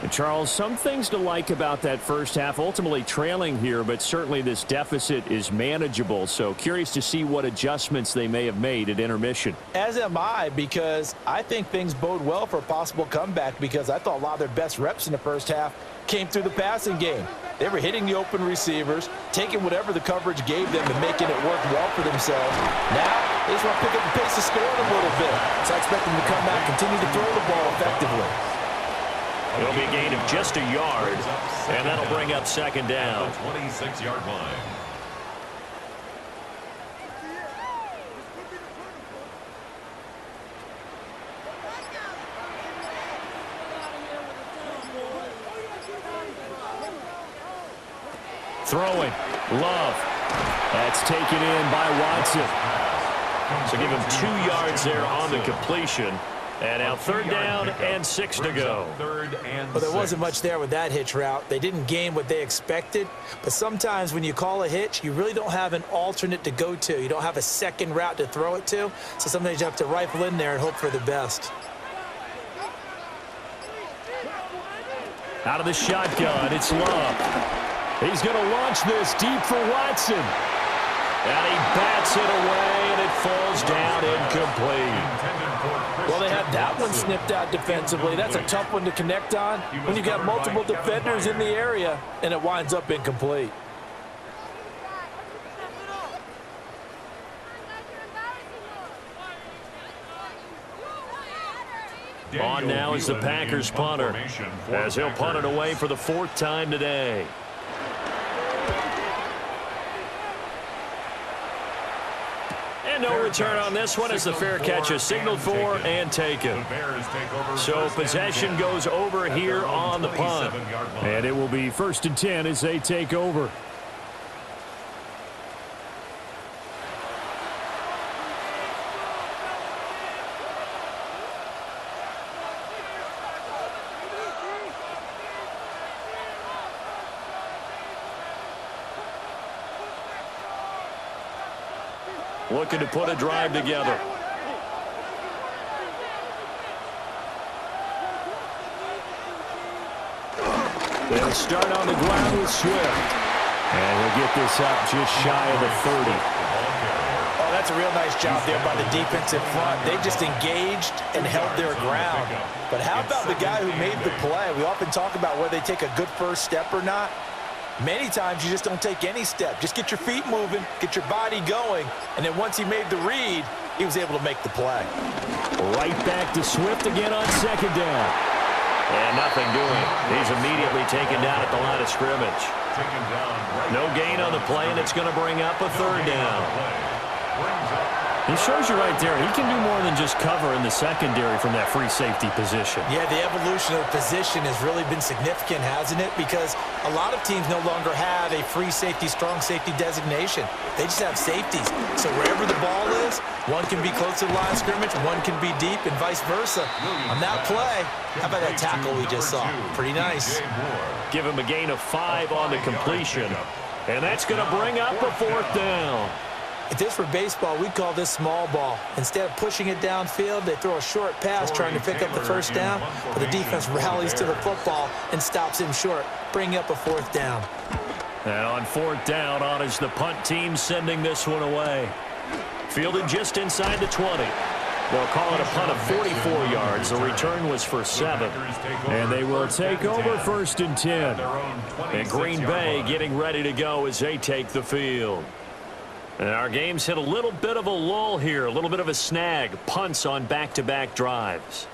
And Charles, some things to like about that first half, ultimately trailing here, but certainly this deficit is manageable. So curious to see what adjustments they may have made at intermission. As am I, because I think things bode well for a possible comeback, because I thought a lot of their best reps in the first half came through the passing game. They were hitting the open receivers, taking whatever the coverage gave them and making it work well for themselves. Now They just want to pick up the pace of scoring a little bit. So I expect them to come back, continue to throw the ball effectively. It'll be a gain of just a yard, and that'll bring up second down. 26-yard line. Throwing. Love. That's taken in by Watson. So give him 2 yards there on the completion. And now third down and 6 to go. Well, there wasn't much there with that hitch route. They didn't gain what they expected. But sometimes when you call a hitch, you really don't have an alternate to go to. You don't have a second route to throw it to. So sometimes you have to rifle in there and hope for the best. Out of the shotgun, it's Love. He's going to launch this deep for Watson. And he bats it away, and it falls down incomplete. Well, they had that one snipped out defensively. That's a tough one to connect on when you've got multiple defenders in the area, and it winds up incomplete. On now is the Packers punter, as he'll punt it away for the 4th time today. And no return on this one as the fair catch is signaled for and taken. So possession goes over here on the punt. And it will be 1st and 10 as they take over. Looking to put a drive together. They'll start on the ground with Swift. And he'll get this up just shy of the 30. Oh, that's a real nice job there by the defensive front. They just engaged and held their ground. But how about the guy who made the play? We often talk about whether they take a good first step or not. Many times you just don't take any step. Just get your feet moving, get your body going, and then once he made the read, he was able to make the play. Right back to Swift again on second down. And nothing doing. He's immediately taken down at the line of scrimmage. No gain on the play, and it's going to bring up a 3rd down. He shows you right there, he can do more than just cover in the secondary from that free safety position. Yeah, the evolution of the position has really been significant, hasn't it? Because a lot of teams no longer have a free safety, strong safety designation. They just have safeties. So wherever the ball is, one can be close to the line of scrimmage, one can be deep, and vice versa. On that play, how about that tackle we just saw? Pretty nice. Give him a gain of 5 on the completion. And that's going to bring up a 4th down. If this were baseball, we'd call this small ball. Instead of pushing it downfield, they throw a short pass trying to pick up the first down, but the defense rallies to the football and stops him short, bringing up a 4th down. And on 4th down, on is the punt team sending this one away. Fielded just inside the 20. They'll call it a punt of 44 yards. The return was for 7. And they will take over 1st and 10. And Green Bay getting ready to go as they take the field. And our game's hit a little bit of a lull here, a little bit of a snag. Punts on back-to-back drives.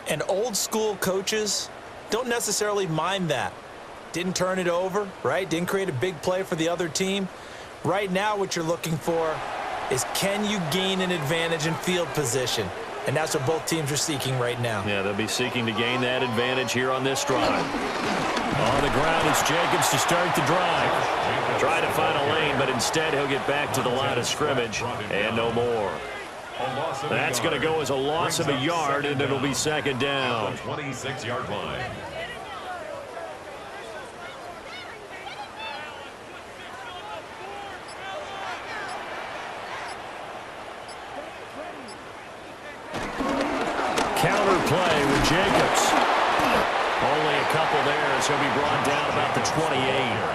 And old-school coaches don't necessarily mind that. Didn't turn it over, right? Didn't create a big play for the other team. Right now what you're looking for is can you gain an advantage in field position? And that's what both teams are seeking right now. Yeah, they'll be seeking to gain that advantage here on this drive. On the ground is Jacobs to start the drive. Try to find a lane, but instead he'll get back to the line of scrimmage and no more. That's going to go as a loss of a yard, and it'll be 2nd down. 26-yard line. Counter play with Jacobs. Only a couple there as he'll be brought down about the 28.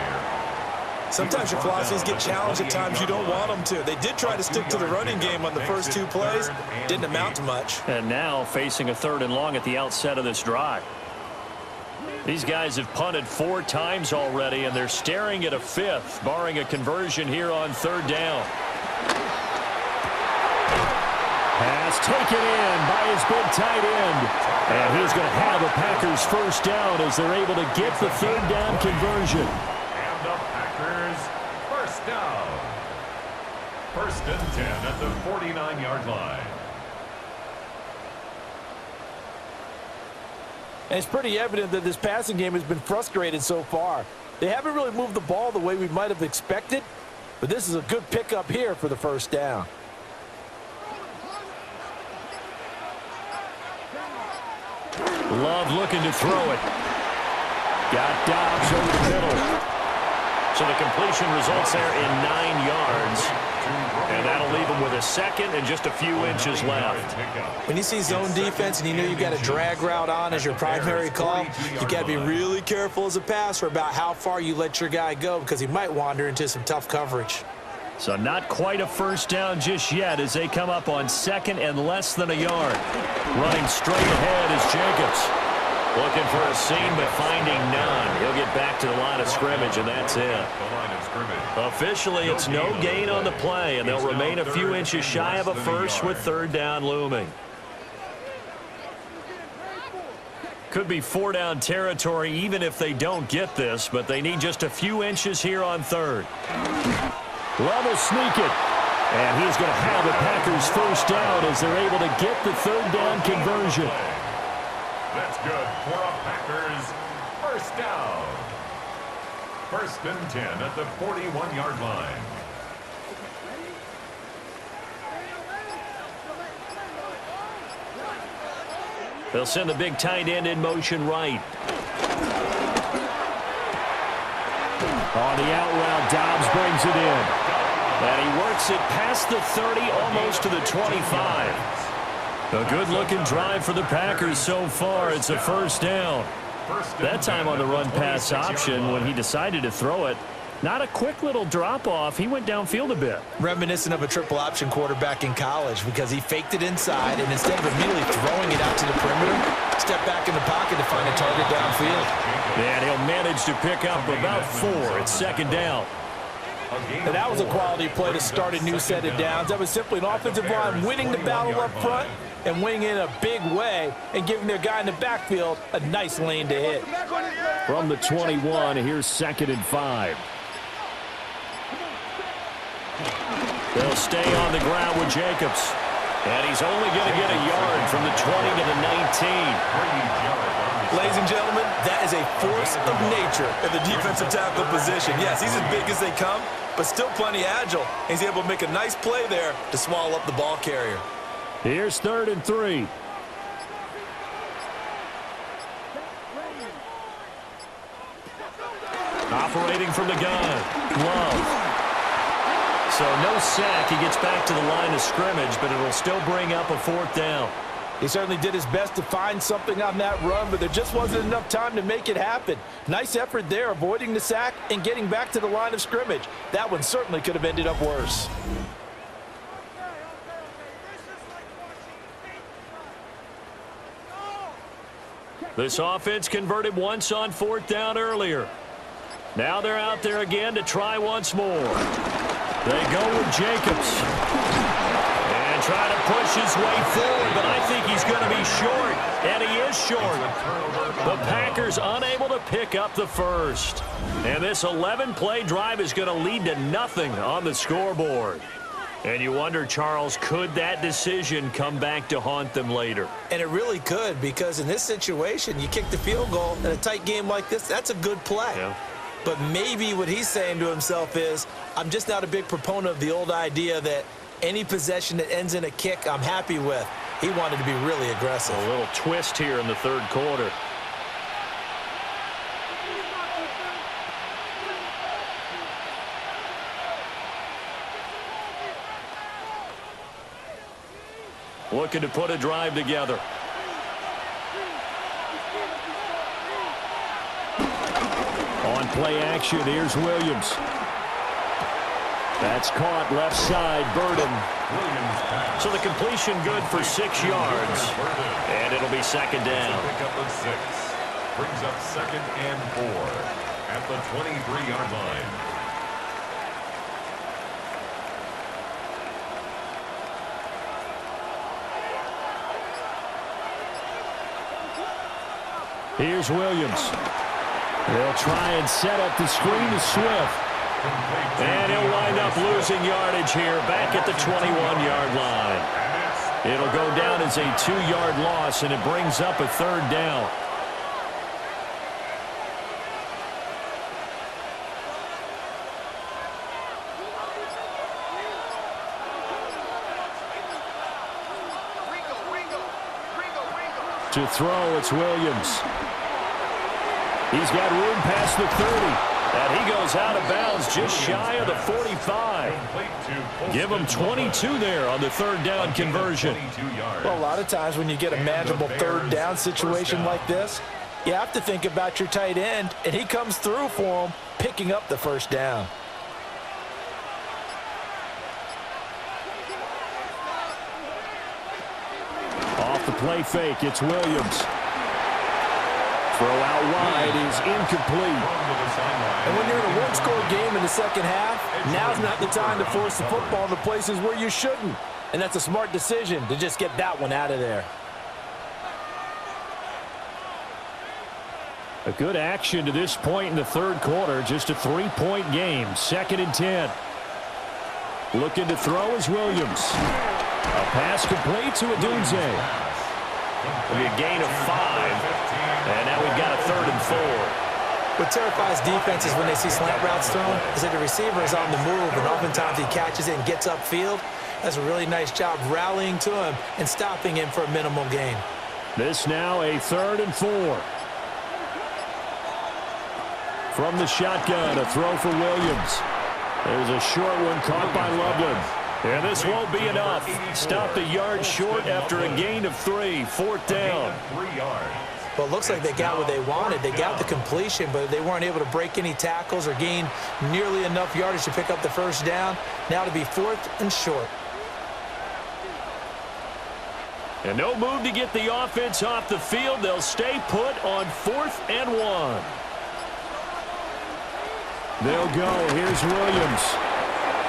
Sometimes your philosophies get challenged at times you don't want them to. They did try to stick to the running game on the first 2 plays. Didn't amount to much. And now facing a 3rd and long at the outset of this drive. These guys have punted 4 times already, and they're staring at a 5th, barring a conversion here on 3rd down. Pass taken in by his big tight end. And he's going to have a Packers first down as they're able to get the third down conversion. And the Packers first down. First and 10 at the 49-yard line. And it's pretty evident that this passing game has been frustrated so far. They haven't really moved the ball the way we might have expected, but this is a good pickup here for the first down. Love looking to throw it. Got Dobbs over the middle. So the completion results there in 9 yards. And that'll leave him with a second and just a few inches left. When you see zone defense and you know you got a drag route on as your primary call, you got to be really careful as a passer about how far you let your guy go because he might wander into some tough coverage. So not quite a first down just yet as they come up on second and less than a yard. Running straight ahead is Jacobs. Looking for a seam, but finding none. He'll get back to the line of scrimmage, and that's it. Officially, it's no gain on the play, and they'll remain a few inches shy of a first with third down looming. Could be 4-down territory even if they don't get this, but they need just a few inches here on third. Love will sneak it. And he's going to have the Packers first down as they're able to get the third down conversion. That's good for a Packers first down. First and 10 at the 41-yard line. They'll send the big tight end in motion right. On the out route, Dobbs brings it in. And he works it past the 30, almost to the 25. A good-looking drive for the Packers so far. It's a first down. That time on the run-pass option when he decided to throw it. Not a quick little drop-off. He went downfield a bit. Reminiscent of a triple-option quarterback in college because he faked it inside, and instead of immediately throwing it out to the perimeter, stepped back in the pocket to find a target downfield. And he'll manage to pick up about 4. It's second down. And that was a quality play to start a new set of downs. That was simply an offensive line winning the battle up front and winning in a big way and giving their guy in the backfield a nice lane to hit. From the 21, here's second and 5. They'll stay on the ground with Jacobs. And he's only going to get a yard from the 20 to the 19. Ladies and gentlemen, that is a force of nature in the defensive tackle position. Yes, he's as big as they come, but still plenty agile. He's able to make a nice play there to swallow up the ball carrier. Here's third and 3. Operating from the gun, Love. So no sack. He gets back to the line of scrimmage, but it'll still bring up a fourth down. He certainly did his best to find something on that run, but there just wasn't enough time to make it happen. Nice effort there, avoiding the sack and getting back to the line of scrimmage. That one certainly could have ended up worse. This offense converted once on fourth down earlier. Now they're out there again to try once more. They go with Jacobs. And try to push his way forward, but I think he's going to be short. And he is short. The Packers unable to pick up the first. And this 11-play drive is going to lead to nothing on the scoreboard. And you wonder, Charles, could that decision come back to haunt them later? And it really could, because in this situation, you kick the field goal in a tight game like this, that's a good play. Yeah. But maybe what he's saying to himself is, I'm just not a big proponent of the old idea that any possession that ends in a kick I'm happy with. He wanted to be really aggressive. A little twist here in the third quarter. Looking to put a drive together. On play action, here's Williams. That's caught left side, Burden. So the completion good for 6 yards. And it'll be second down. Pick up of 6. Brings up second and 4 at the 23-yard line. Here's Williams. They'll try and set up the screen to Swift. And he'll wind up losing yardage here back at the 21-yard line. It'll go down as a 2-yard loss, and it brings up a 3rd down. To throw, it's Williams. He's got room past the 30. And he goes out of bounds just shy of the 45. Give him 22 there on the 3rd down conversion. Well, a lot of times when you get a manageable 3rd down situation like this, you have to think about your tight end, and he comes through for him, picking up the 1st down. Off the play fake, it's Williams. Throw out wide is incomplete. And when you're in a 1-score game in the 2nd half, now's not the time to force the football in the places where you shouldn't. And that's a smart decision to just get that one out of there. A good action to this point in the 3rd quarter. Just a 3-point game. 2nd and 10. Looking to throw is Williams. A pass complete to Odunze. It'll be a gain of 5. And now we've got a 3rd and 4. What terrifies defenses when they see slant routes thrown is that the receiver is on the move, and oftentimes he catches it and gets upfield. That's a really nice job rallying to him and stopping him for a minimal gain. This now a 3rd and 4. From the shotgun, a throw for Williams. There's a short one caught by Loveland. And this won't be enough. Stopped a yard short after a gain of 3. 4th down. Well, it looks like they got what they wanted. They got the completion, but they weren't able to break any tackles or gain nearly enough yardage to pick up the 1st down. Now to be 4th and short. And no move to get the offense off the field. They'll stay put on 4th and 1. They'll go. Here's Williams.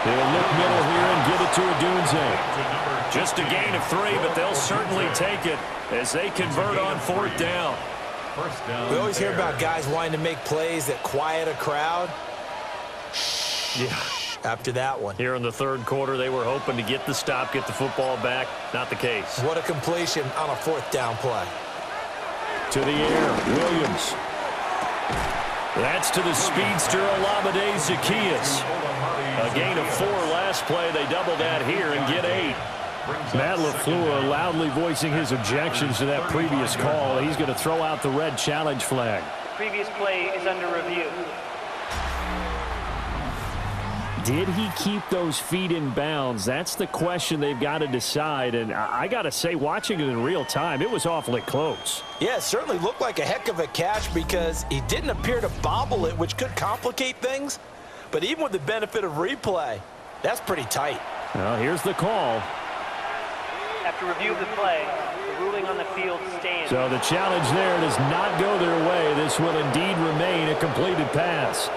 They'll look middle here and give it to Odunze. Just a gain of 3, but they'll certainly take it as they convert on 4th down. We always hear about guys wanting to make plays that quiet a crowd. Yeah. After that one. Here in the 3rd quarter, they were hoping to get the stop, get the football back. Not the case. What a completion on a 4th down play. To the air, Williams. That's to the speedster, Olamide Zaccheaus. A gain of 4 last play. They double that here and get 8. Matt LaFleur loudly voicing his objections to that previous call. He's going to throw out the red challenge flag. The previous play is under review. Did he keep those feet in bounds? That's the question they've got to decide. And I got to say, watching it in real time, it was awfully close. Yeah, it certainly looked like a heck of a catch because he didn't appear to bobble it, which could complicate things. But even with the benefit of replay, that's pretty tight. Well, here's the call. After review of the play, the ruling on the field stands. So the challenge there does not go their way. This will indeed remain a completed pass.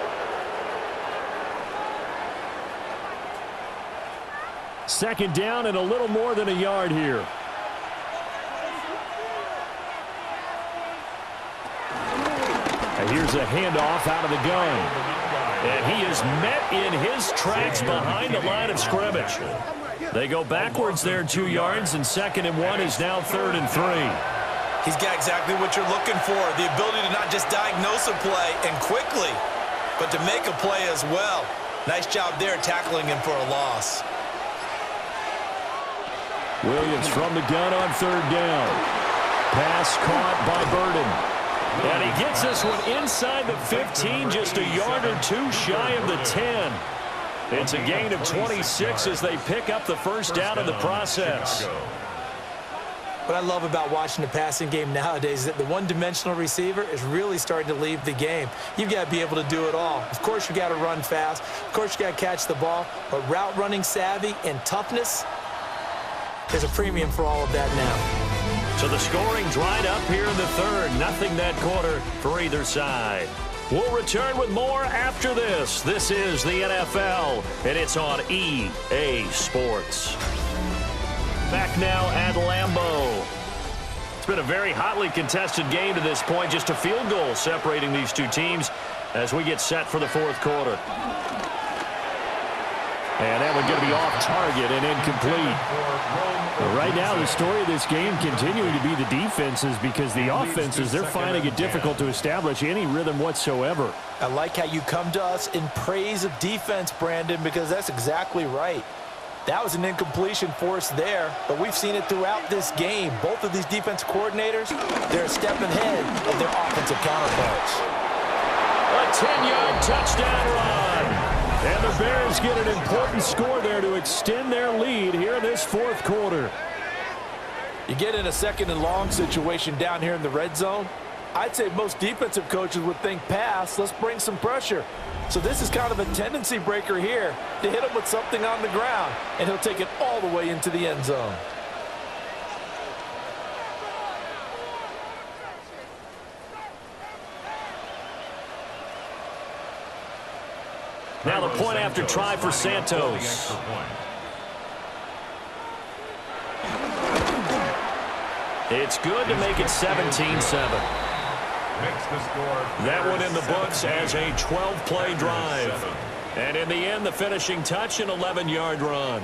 Second down and a little more than a yard here. And here's a handoff out of the gun. And he is met in his tracks behind the line of scrimmage. They go backwards there 2 yards, and 2nd and 1 is now 3rd and 3. He's got exactly what you're looking for, the ability to not just diagnose a play and quickly, but to make a play as well. Nice job there tackling him for a loss. Williams from the gun on 3rd down. Pass caught by Burden. And he gets this one inside the 15, just a yard or 2 shy of the 10. It's a gain of 26 as they pick up the 1st down in the process. What I love about watching the passing game nowadays is that the one-dimensional receiver is really starting to leave the game. You've got to be able to do it all. Of course, you got to run fast. Of course, you got to catch the ball. But route running savvy and toughness, there's a premium for all of that now. So the scoring dried up here in the 3rd. Nothing that quarter for either side. We'll return with more after this. This is the NFL, and it's on EA Sports. Back now at Lambeau. It's been a very hotly contested game to this point. Just a field goal separating these two teams as we get set for the fourth quarter. And that one's going to be off target and incomplete. But right now, the story of this game continuing to be the defenses, because the offenses, they're finding it difficult to establish any rhythm whatsoever. I like how you come to us in praise of defense, Brandon, because that's exactly right. That was an incompletion for us there, but we've seen it throughout this game. Both of these defense coordinators, they're a step ahead of their offensive counterparts. A 10-yard touchdown run. And the Bears get an important score there to extend their lead here in this fourth quarter. You get in a second and long situation down here in the red zone, I'd say most defensive coaches would think pass, let's bring some pressure. So this is kind of a tendency breaker here to hit him with something on the ground, and he'll take it all the way into the end zone. Now the point after try for Santos. It's good to make it 17-7. That one in the books as a 12-play drive. And in the end, the finishing touch, an 11-yard run.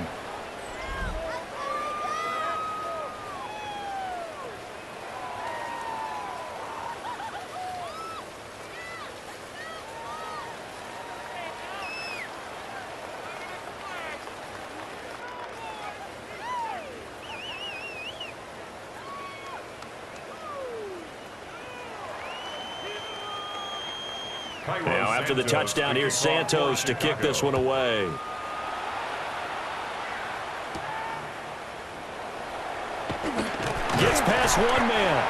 Now, after the touchdown, here's Santos to kick this one away. Gets past one man.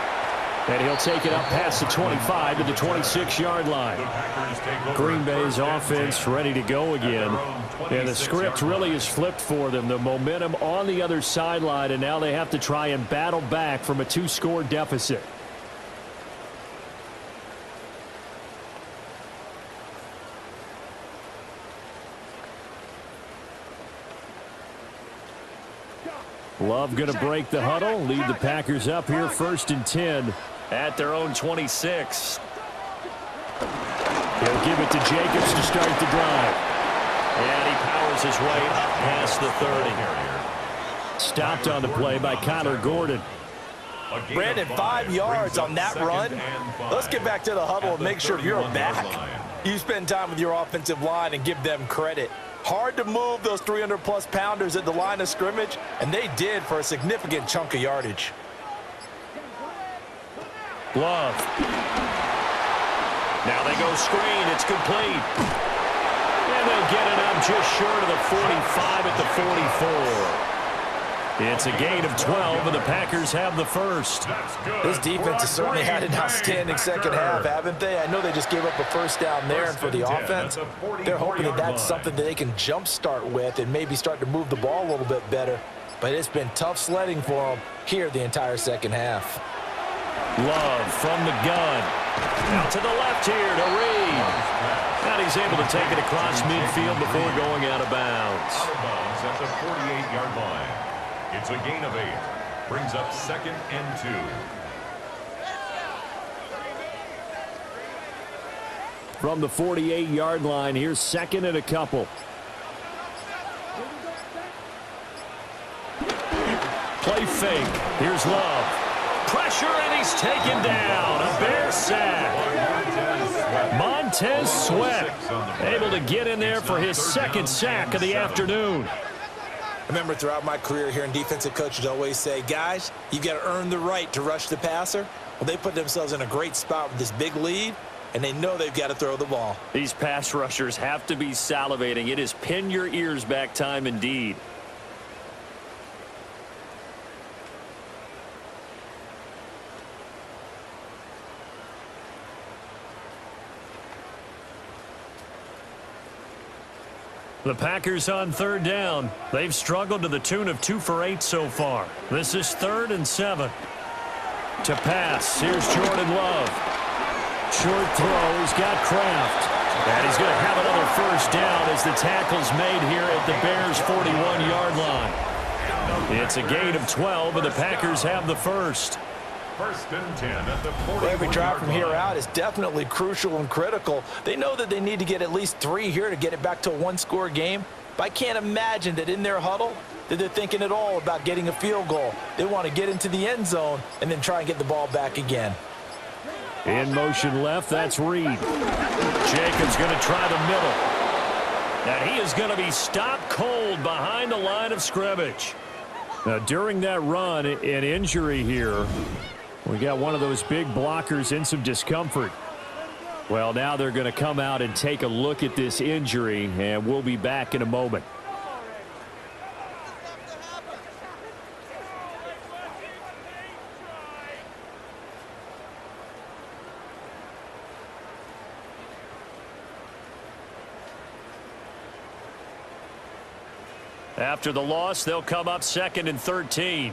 And he'll take it up past the 25 to the 26-yard line. Green Bay's offense ready to go again. And the script really is flipped for them. The momentum on the other sideline, and now they have to try and battle back from a 2-score deficit. Love going to break the huddle, lead the Packers up here 1st and 10 at their own 26. He'll give it to Jacobs to start the drive. And he powers his way up past the 30. Stopped on the play by Connor Gordon. Brandon, 5 yards on that run. Let's get back to the huddle and make sure you're back. You spend time with your offensive line and give them credit. Hard to move those 300-plus pounders at the line of scrimmage, and they did for a significant chunk of yardage. Love. Now they go screen. It's complete. And they'll get it up just short of the 45 at the 44. It's a gain of 12, and the Packers have the first. This defense has certainly had an outstanding second half, haven't they? I know they just gave up a first down there, and for the offense, they're hoping that that's something that they can jumpstart with and maybe start to move the ball a little bit better. But it's been tough sledding for them here the entire second half. Love from the gun. Out to the left here to Reed. And he's able to take it across midfield before going out of bounds. Out of bounds at the 48-yard line. It's a gain of 8. Brings up 2nd and 2. From the 48-yard line, here's 2nd and a couple. Play fake. Here's Love. Pressure, and he's taken down. A Bear sack. Montez Sweat able to get in there for his 2nd sack of the afternoon. Remember, throughout my career here in defensive coaches always say, guys, you've got to earn the right to rush the passer. Well, they put themselves in a great spot with this big lead, and they know they've got to throw the ball. These pass rushers have to be salivating. It is pin your ears back time indeed. The Packers on 3rd down. They've struggled to the tune of 2 for 8 so far. This is 3rd and 7. To pass, here's Jordan Love. Short throw, he's got Kraft. And he's going to have another first down as the tackle's made here at the Bears' 41-yard line. It's a gain of 12, and the Packers have the first. First and 10 at the 40. Every drive from here out is definitely crucial and critical. They know that they need to get at least 3 here to get it back to a one-score game. But I can't imagine that in their huddle that they're thinking at all about getting a field goal. They want to get into the end zone and then try and get the ball back again. In motion left, that's Reed. Jacobs going to try the middle. And he is going to be stopped cold behind the line of scrimmage. Now, during that run, an injury here. We got one of those big blockers in some discomfort. Well, now they're going to come out and take a look at this injury, and we'll be back in a moment. After the loss, they'll come up 2nd and 13.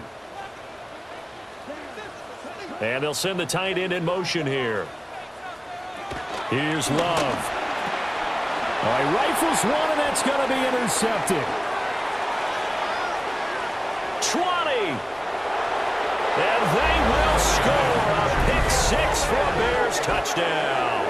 And they'll send the tight end in motion here. Here's Love. All right, rifles one, and that's going to be intercepted. 20. And they will score a pick 6 for a Bears touchdown.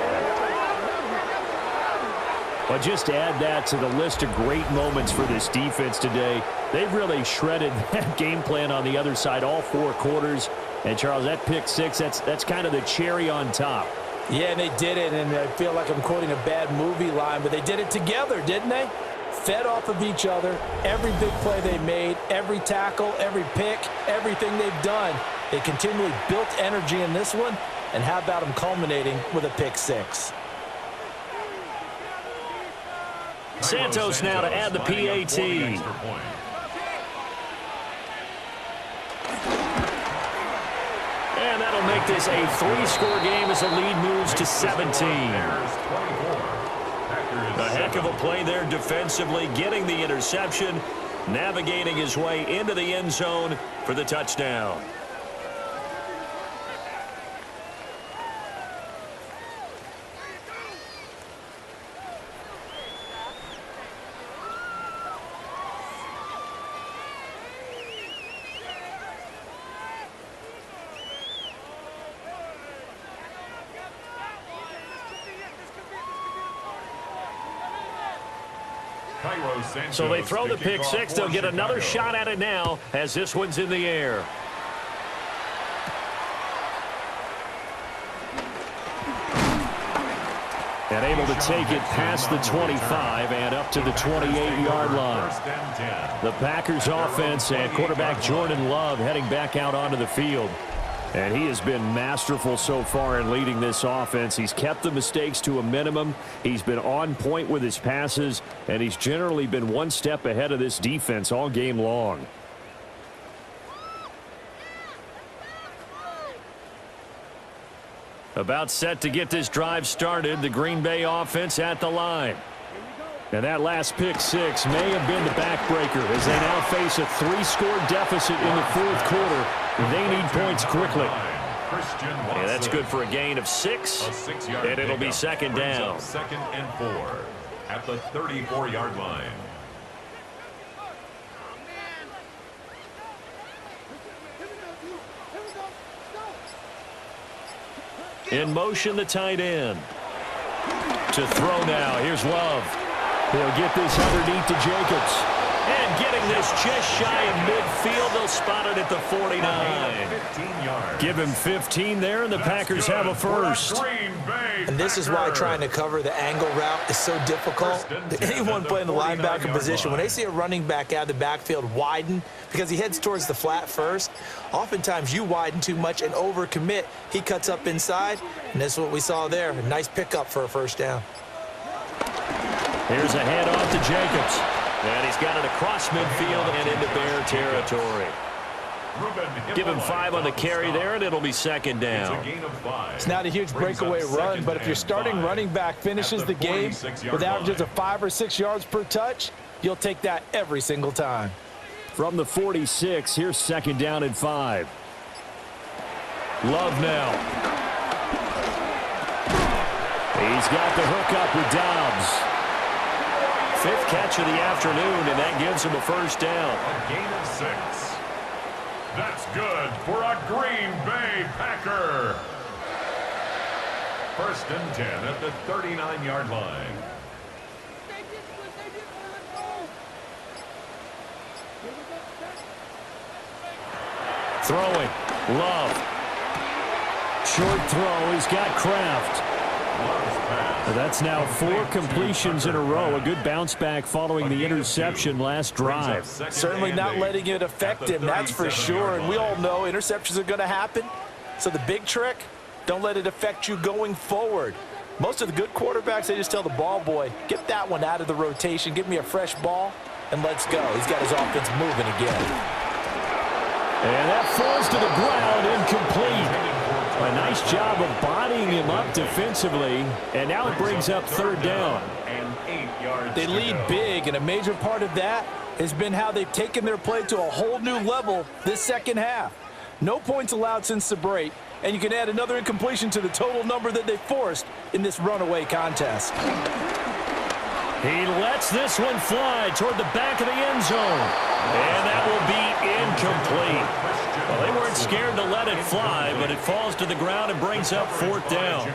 But just to add that to the list of great moments for this defense today, they've really shredded that game plan on the other side all 4 quarters. And, Charles, that pick 6, that's kind of the cherry on top. Yeah, and they did it, and I feel like I'm quoting a bad movie line, but they did it together, didn't they? Fed off of each other, every big play they made, every tackle, every pick, everything they've done. They continually built energy in this one, and how about them culminating with a pick 6? Santos now to add the PAT. And that'll make this a 3-score game as the lead moves to 17. A heck of a play there defensively, getting the interception, navigating his way into the end zone for the touchdown. So they throw the pick 6. They'll get another shot at it now as this one's in the air. And able to take it past the 25 and up to the 28-yard line. The Packers offense and quarterback Jordan Love heading back out onto the field. And he has been masterful so far in leading this offense. He's kept the mistakes to a minimum. He's been on point with his passes, and he's generally been one step ahead of this defense all game long. About set to get this drive started, the Green Bay offense at the line. And that last pick 6 may have been the backbreaker as they now face a 3-score deficit in the 4th quarter. They need points quickly. Yeah, that's good for a gain of 6, and it'll be 2nd down. 2nd and 4 at the 34-yard line. In motion, the tight end. To throw now, here's Love. He'll get this underneath to Jacobs. And getting this just shy of midfield. They'll spot it at the 49. Give him 15 there, and the Packers have a first. And this is why trying to cover the angle route is so difficult. Anyone playing the linebacker position, when they see a running back out of the backfield widen because he heads towards the flat first, oftentimes you widen too much and overcommit. He cuts up inside, and this is what we saw there. A nice pickup for a first down. Here's a handoff to Jacobs. And he's got it across midfield and into Bear territory. Give him 5 on the carry there, and it'll be 2nd down. It's not a huge breakaway run, but if your starting running back finishes the game with averages of 5 or 6 yards per touch, you'll take that every single time. From the 46, here's 2nd down and 5. Love now. He's got the hook up with Dobbs. 5th catch of the afternoon, and that gives him a first down. A gain of 6. That's good for a Green Bay Packer. 1st and 10 at the 39-yard line. Throwing. Love. Short throw. He's got Kraft. That's now 4 completions in a row. A good bounce back following the interception last drive. Certainly not letting it affect him, that's for sure. And we all know interceptions are going to happen. So the big trick, don't let it affect you going forward. Most of the good quarterbacks, they just tell the ball boy, get that one out of the rotation, give me a fresh ball, and let's go. He's got his offense moving again. And that falls to the ground, incomplete. A nice job of bodying him up defensively, and now it brings up 3rd down. They lead big, and a major part of that has been how they've taken their play to a whole new level this second half. No points allowed since the break, and you can add another incompletion to the total number that they forced in this runaway contest. He lets this one fly toward the back of the end zone, and that will be incomplete. Well, they weren't scared to let it fly, but it falls to the ground and brings up 4th down.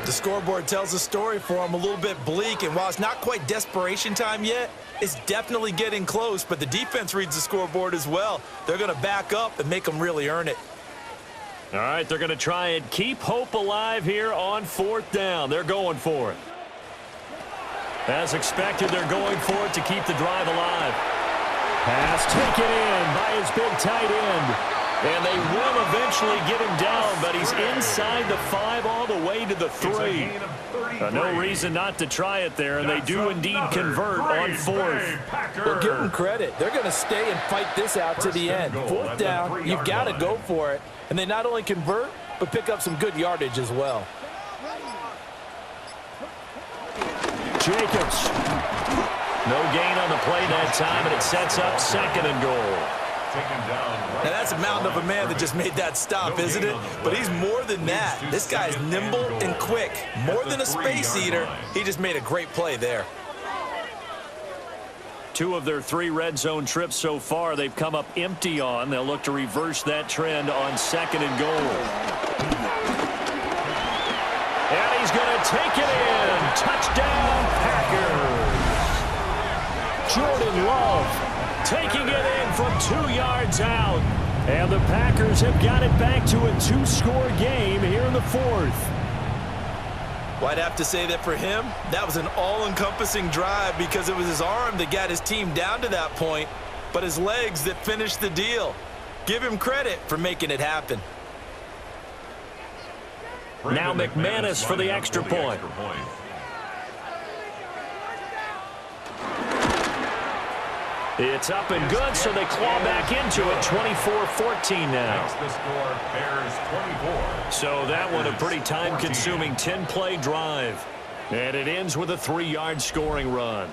The scoreboard tells a story for him, a little bit bleak, and while it's not quite desperation time yet, it's definitely getting close, but the defense reads the scoreboard as well. They're going to back up and make them really earn it. All right, they're going to try and keep hope alive here on 4th down. They're going for it. As expected, they're going for it to keep the drive alive. Pass taken in by his big tight end. And they will eventually get him down, but he's inside the 5 all the way to the 3. No reason not to try it there, and they do indeed convert on 4th. Well, give them credit. They're going to stay and fight this out to the end. 4th down, you've got to go for it. And they not only convert, but pick up some good yardage as well. Jacobs. No gain on the play that time, and it sets up 2nd and goal. Now that's a mountain of a man that just made that stop, isn't it? But he's more than that. This guy's nimble and quick. More than a space eater. He just made a great play there. 2 of their 3 red zone trips so far they've come up empty on. They'll look to reverse that trend on 2nd and goal. And he's going to take it in. Touchdown, Packers. Jordan Love taking it in from 2 yards out. And the Packers have got it back to a 2-score game here in the 4th. Well, I'd have to say that for him, that was an all-encompassing drive because it was his arm that got his team down to that point, but his legs that finished the deal. Give him credit for making it happen. Now McManus for the extra point. It's up and good, so they claw back into it, 24-14 now. The score, Bears 24. So that one a pretty time-consuming 10-play drive. And it ends with a 3-yard scoring run.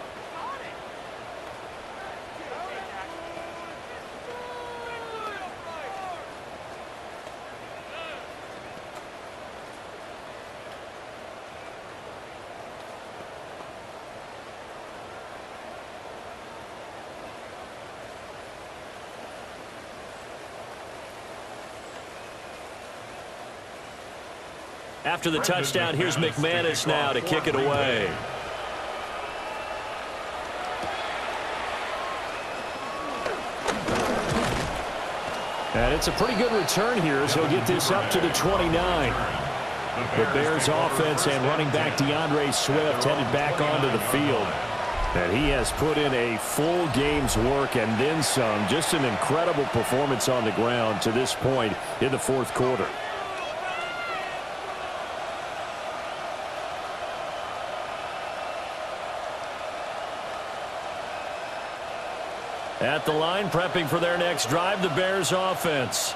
After the touchdown, here's McManus now to kick it away. And it's a pretty good return here as he'll get this up to the 29. The Bears offense and running back DeAndre Swift headed back onto the field. And he has put in a full game's work and then some. Just an incredible performance on the ground to this point in the 4th quarter. At the line, prepping for their next drive, the Bears offense.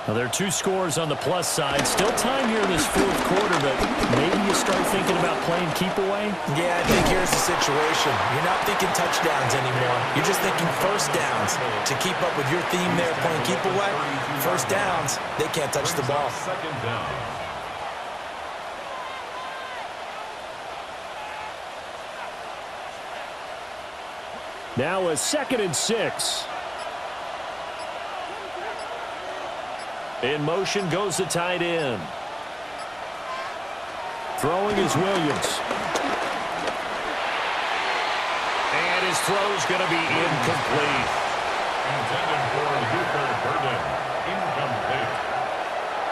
Now, there are 2 scores on the plus side. Still time here in this 4th quarter, but maybe you start thinking about playing keep away? Yeah, I think here's the situation. You're not thinking touchdowns anymore. You're just thinking first downs. To keep up with your theme there, playing keep away, first downs, they can't touch the ball. 2nd down. Now a 2nd and 6. In motion goes the tight end. Throwing is Williams. And his throw's going to be incomplete. Intended for Luther Burden. Incomplete.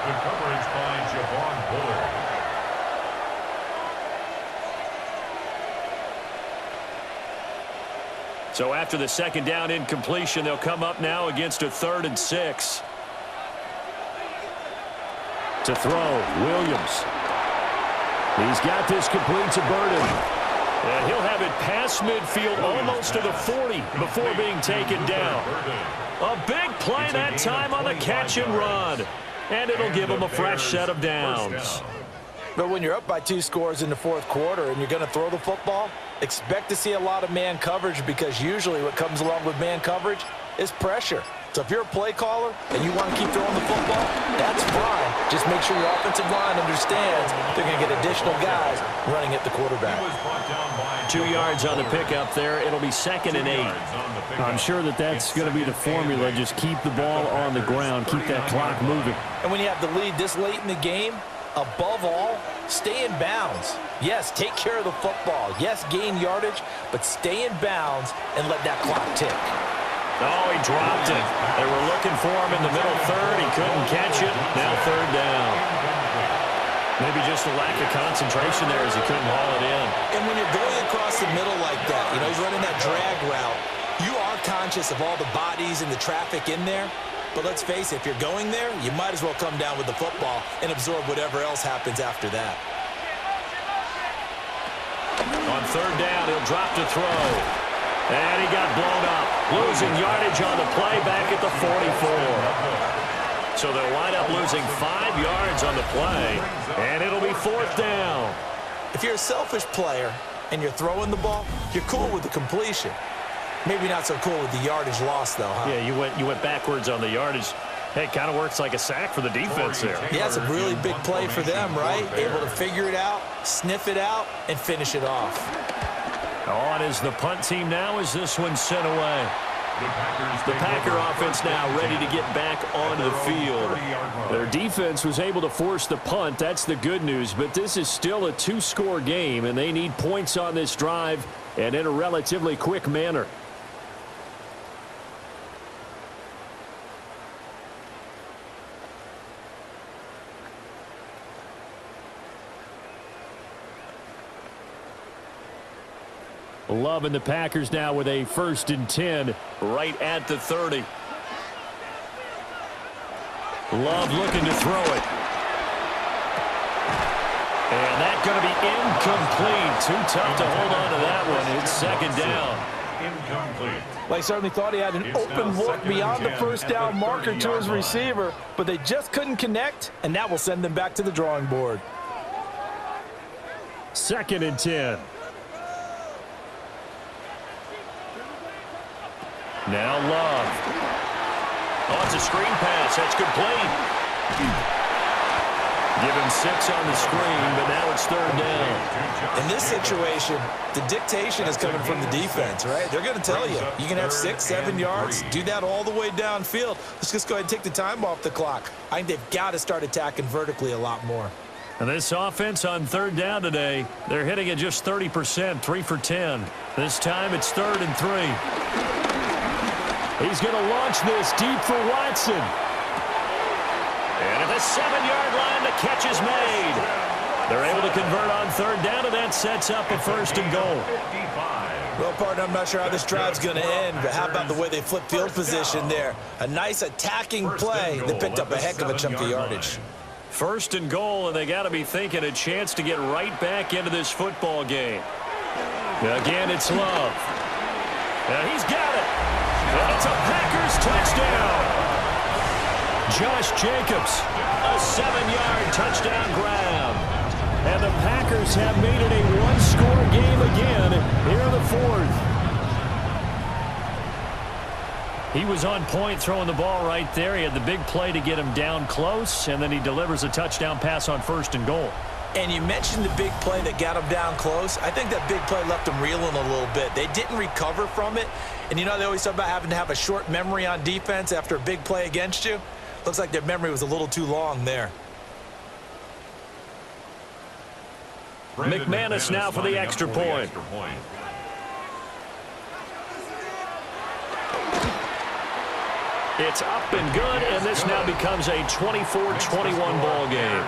The coverage by Javon Bullard. So after the second down incompletion, they'll come up now against a 3rd and 6. To throw, Williams. He's got this complete to Burden. And he'll have it past midfield almost to the 40 before being taken down. A big play that time on the catch and run. And it'll give him a fresh set of downs. But when you're up by 2 scores in the 4th quarter and you're going to throw the football, expect to see a lot of man coverage, because usually what comes along with man coverage is pressure. So if you're a play caller and you want to keep throwing the football, that's fine. Just make sure your offensive line understands they're going to get additional guys running at the quarterback. 2 yards on the pickup there. It'll be 2nd and 8. I'm sure that's going to be the formula. Just keep the ball on the ground. Keep that clock moving. And when you have the lead this late in the game, above all, stay in bounds. Yes, take care of the football. Yes, gain yardage, but stay in bounds and let that clock tick. Oh, he dropped it. They were looking for him in the middle 3rd. He couldn't catch it. Now 3rd down. Maybe just a lack of concentration there as he couldn't haul it in. And when you're going across the middle like that, he's running that drag route, you are conscious of all the bodies and the traffic in there. But let's face it, if you're going there, you might as well come down with the football and absorb whatever else happens after that. On 3rd down, he'll drop to throw. And he got blown up. Losing yardage on the play back at the 44. So they'll wind up losing 5 yards on the play. And it'll be 4th down. If you're a selfish player and you're throwing the ball, you're cool with the completion. Maybe not so cool with the yardage loss, though, huh? Yeah, you went backwards on the yardage. Hey, it kind of works like a sack for the defense there. Yeah, it's a really big play for them, right? Able to figure it out, sniff it out, and finish it off. On is the punt team now as this one's sent away. The Packer offense now ready to get back onto the field. Their defense was able to force the punt. That's the good news. But this is still a 2-score game, and they need points on this drive and in a relatively quick manner. Love and the Packers now with a 1st and 10 right at the 30. Love looking to throw it. And that's going to be incomplete. Too tough to hold on to that one. It's 2nd down. Incomplete. Well, he certainly thought he had an open look beyond the 1st down marker to his receiver, but they just couldn't connect, and that will send them back to the drawing board. 2nd and 10. Now Love. Oh, it's a screen pass. That's complete. Give him 6 on the screen, but now it's 3rd down. In this situation, the dictation is coming from the defense, right? They're going to tell you, you can have 6, 7 yards, do that all the way downfield. Let's just go ahead and take the time off the clock. I think they've got to start attacking vertically a lot more. And this offense on 3rd down today, they're hitting at just 30%, 3 for 10. This time it's 3rd and 3. He's going to launch this deep for Watson. And at the 7-yard line, the catch is made. They're able to convert on 3rd down, and that sets up a 1st and goal. Well, partner, I'm not sure how this drive's going to end, but how about the way they flip field position there? A nice attacking play that picked up a heck of a chunk of yardage. 1st and goal, and they got to be thinking a chance to get right back into this football game. Again, it's Love. Now he's got it. And it's a Packers touchdown. Josh Jacobs, a 7-yard touchdown grab. And the Packers have made it a 1-score game again here in the 4th. He was on point throwing the ball right there. He had the big play to get him down close, and then he delivers a touchdown pass on 1st and goal. And you mentioned the big play that got him down close. I think that big play left him reeling a little bit. They didn't recover from it. And they always talk about having to have a short memory on defense after a big play against you. Looks like their memory was a little too long there. McManus now for the extra point. It's up and good, and this now becomes a 24-21 ball game.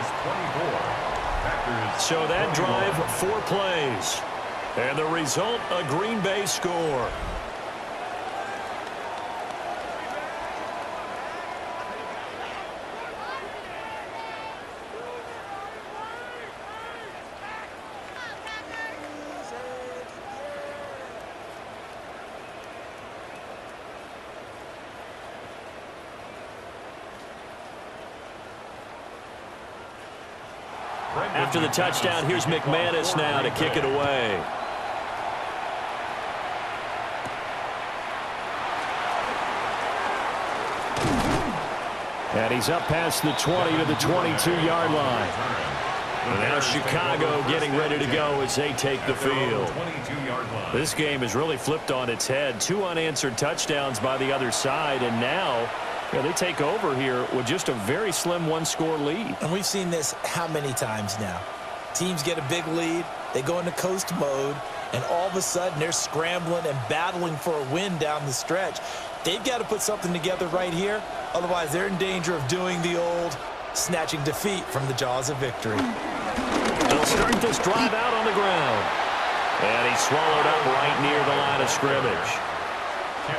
So that drive, 4 plays. And the result, a Green Bay score. After the touchdown, here's McManus now to kick it away. And he's up past the 20 to the 22-yard line. And now Chicago getting ready to go as they take the field. This game is really flipped on its head. 2 unanswered touchdowns by the other side, and now they take over here with just a very slim 1-score lead. And we've seen this how many times now? Teams get a big lead, they go into coast mode, and all of a sudden they're scrambling and battling for a win down the stretch. They've got to put something together right here, otherwise they're in danger of doing the old snatching defeat from the jaws of victory. They'll start this drive out on the ground. And he's swallowed up right near the line of scrimmage.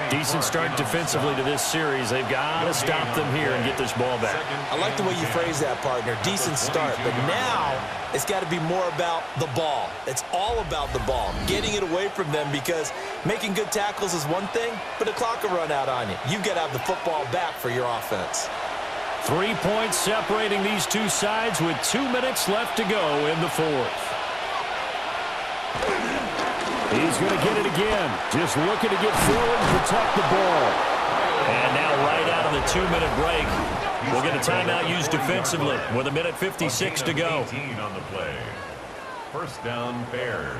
Decent start defensively to this series. They've got to stop them here and get this ball back. I like the way you phrase that, partner. Decent start. But now it's got to be more about the ball. It's all about the ball. Getting it away from them, because making good tackles is one thing, but the clock will run out on you. You've got to have the football back for your offense. 3 points separating these two sides with 2 minutes left to go in the 4th. He's going to get it again. Just looking to get forward and protect the ball. And now right out of the 2-minute break, we'll get a timeout used defensively with 1:56 to go. 18 on the play. First down, Bears.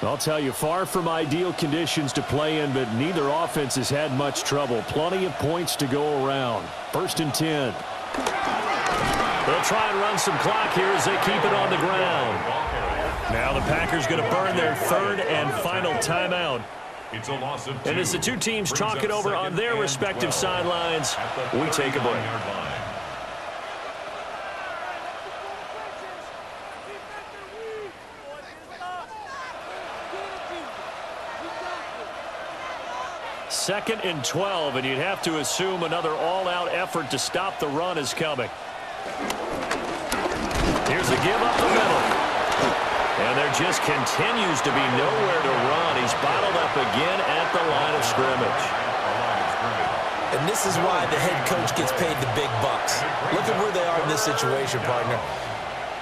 I'll tell you, far from ideal conditions to play in, but neither offense has had much trouble. Plenty of points to go around. 1st and 10. They'll try and run some clock here as they keep it on the ground. Now the Packers going to burn their 3rd and final timeout. It's a loss of 2. And as the two teams talk it over on their respective sidelines, we take a break. Second and 12, and you'd have to assume another all-out effort to stop the run is coming. Here's a give up the middle. And there just continues to be nowhere to run. He's bottled up again at the line of scrimmage. And this is why the head coach gets paid the big bucks. Look at where they are in this situation, partner.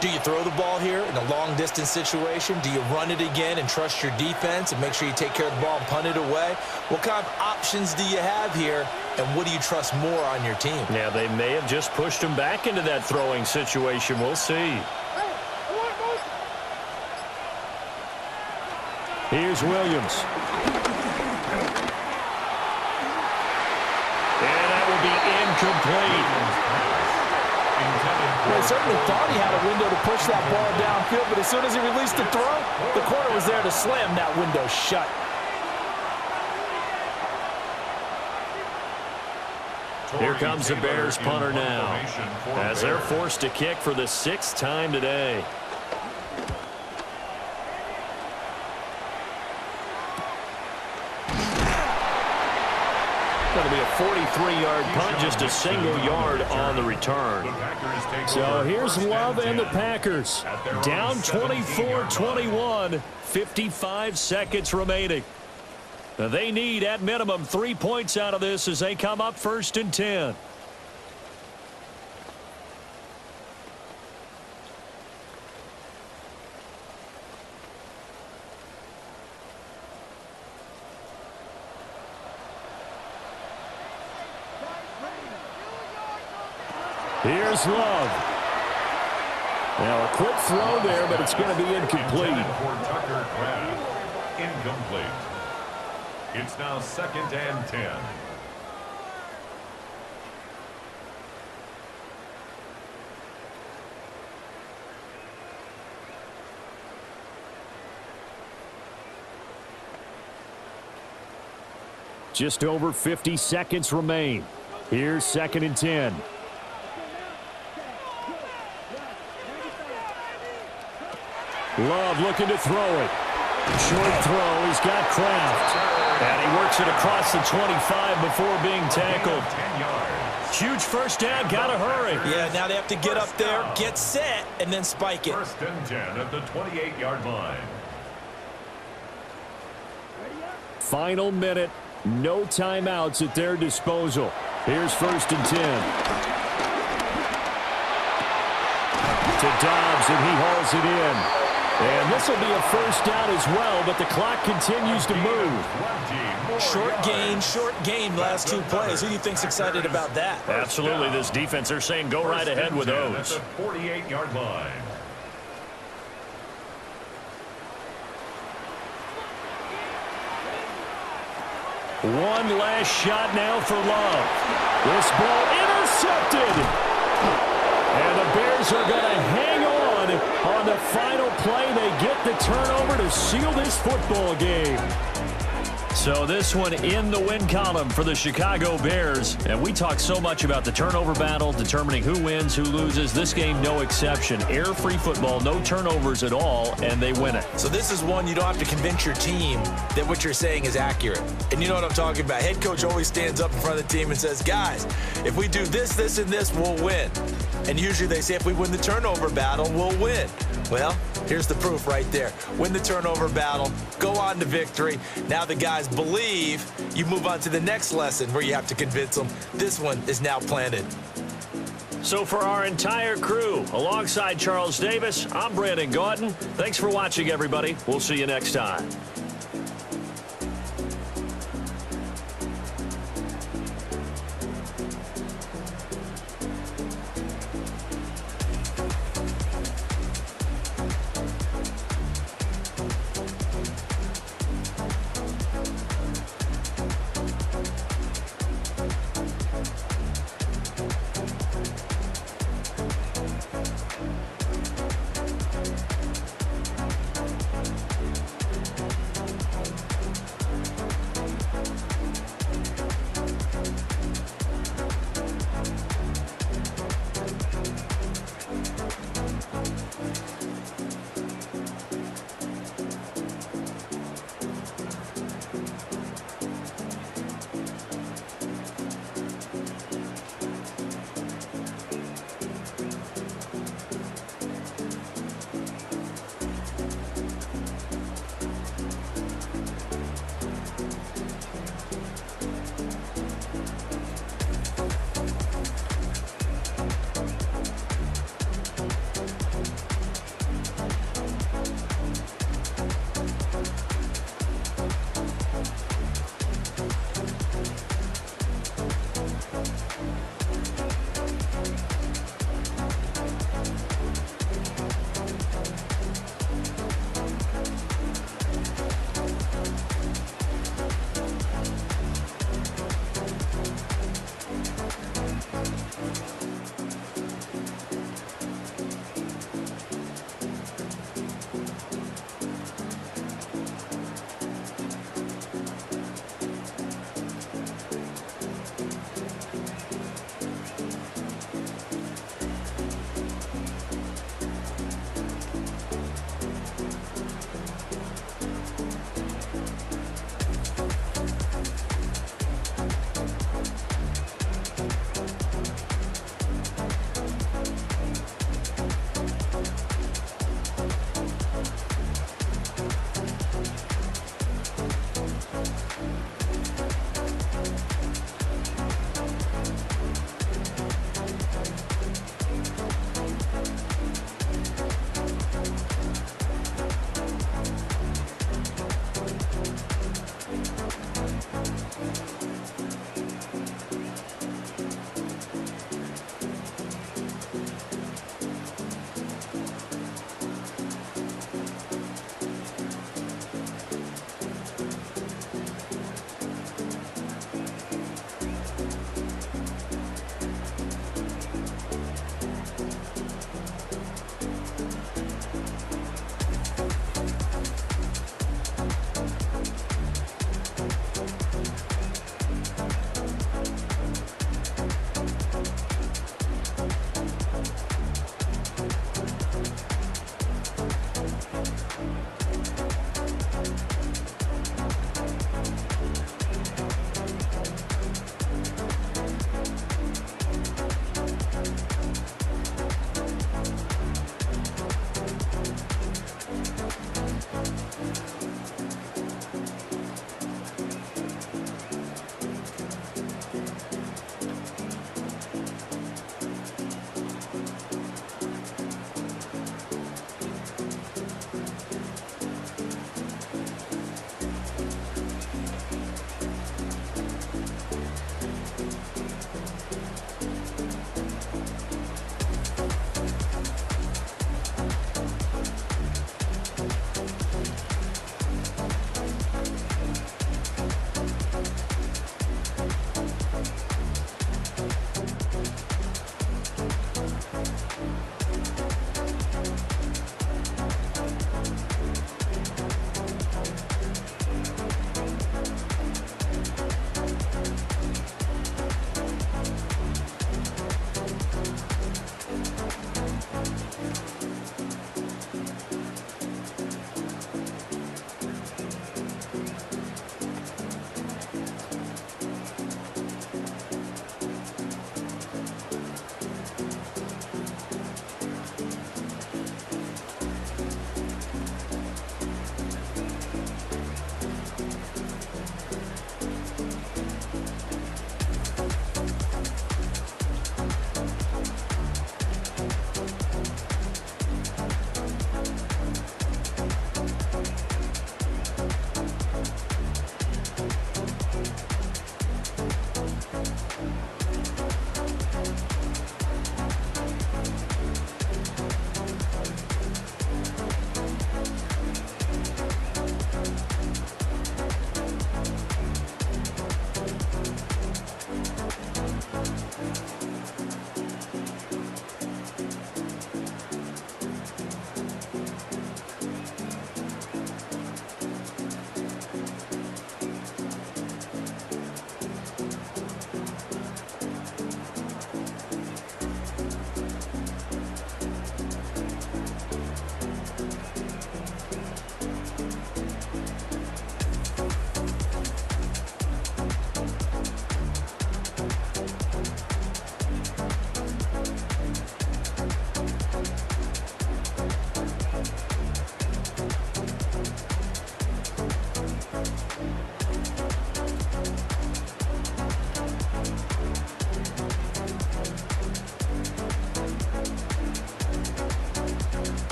Do you throw the ball here in a long-distance situation? Do you run it again and trust your defense and make sure you take care of the ball and punt it away? What kind of options do you have here, and what do you trust more on your team? Yeah, they may have just pushed him back into that throwing situation. We'll see. Here's Williams. And that will be incomplete. Well, he certainly thought he had a window to push that ball downfield, but as soon as he released the throw, the corner was there to slam that window shut. Here comes the Bears punter now, as they're forced to kick for the 6th time today. Going to be a 43-yard punt, just a single yard on the return. So here's Love and the Packers. Down 24-21, 55 seconds remaining. They need, at minimum, 3 points out of this as they come up 1st and 10. Here's Love. Now a quick throw there, but it's going to be incomplete. Incomplete. It's now 2nd and 10. Just over 50 seconds remain. Here's 2nd and 10. Love looking to throw it. Short throw. He's got Kraft. And he works it across the 25 before being tackled. 10 yards. Huge first down. Got to hurry. Yeah, now they have to get up there, get set, and then spike it. 1st and 10 at the 28-yard line. Final minute. No timeouts at their disposal. Here's 1st and 10. To Dobbs, and he hauls it in. And this will be a first down as well, but the clock continues to move. Short game, last 2 plays. Who do you think's excited about that? Absolutely. This defense, they're saying go right ahead with those. At the 48-yard line. One last shot now for Love. This ball intercepted. And the Bears are going to hang on the final play. They get the turnover to seal this football game. So this one in the win column for the Chicago Bears. And we talk so much about the turnover battle, determining who wins, who loses. This game, no exception. Error-free football, no turnovers at all, and they win it. So this is one you don't have to convince your team that what you're saying is accurate. And you know what I'm talking about. Head coach always stands up in front of the team and says, guys, if we do this, this, and this, we'll win. And usually they say if we win the turnover battle, we'll win. Well, here's the proof right there. Win the turnover battle, go on to victory. Now the guys believe. You move on to the next lesson where you have to convince them. This one is now planted. So for our entire crew, alongside Charles Davis, I'm Brandon Gaudin. Thanks for watching, everybody. We'll see you next time.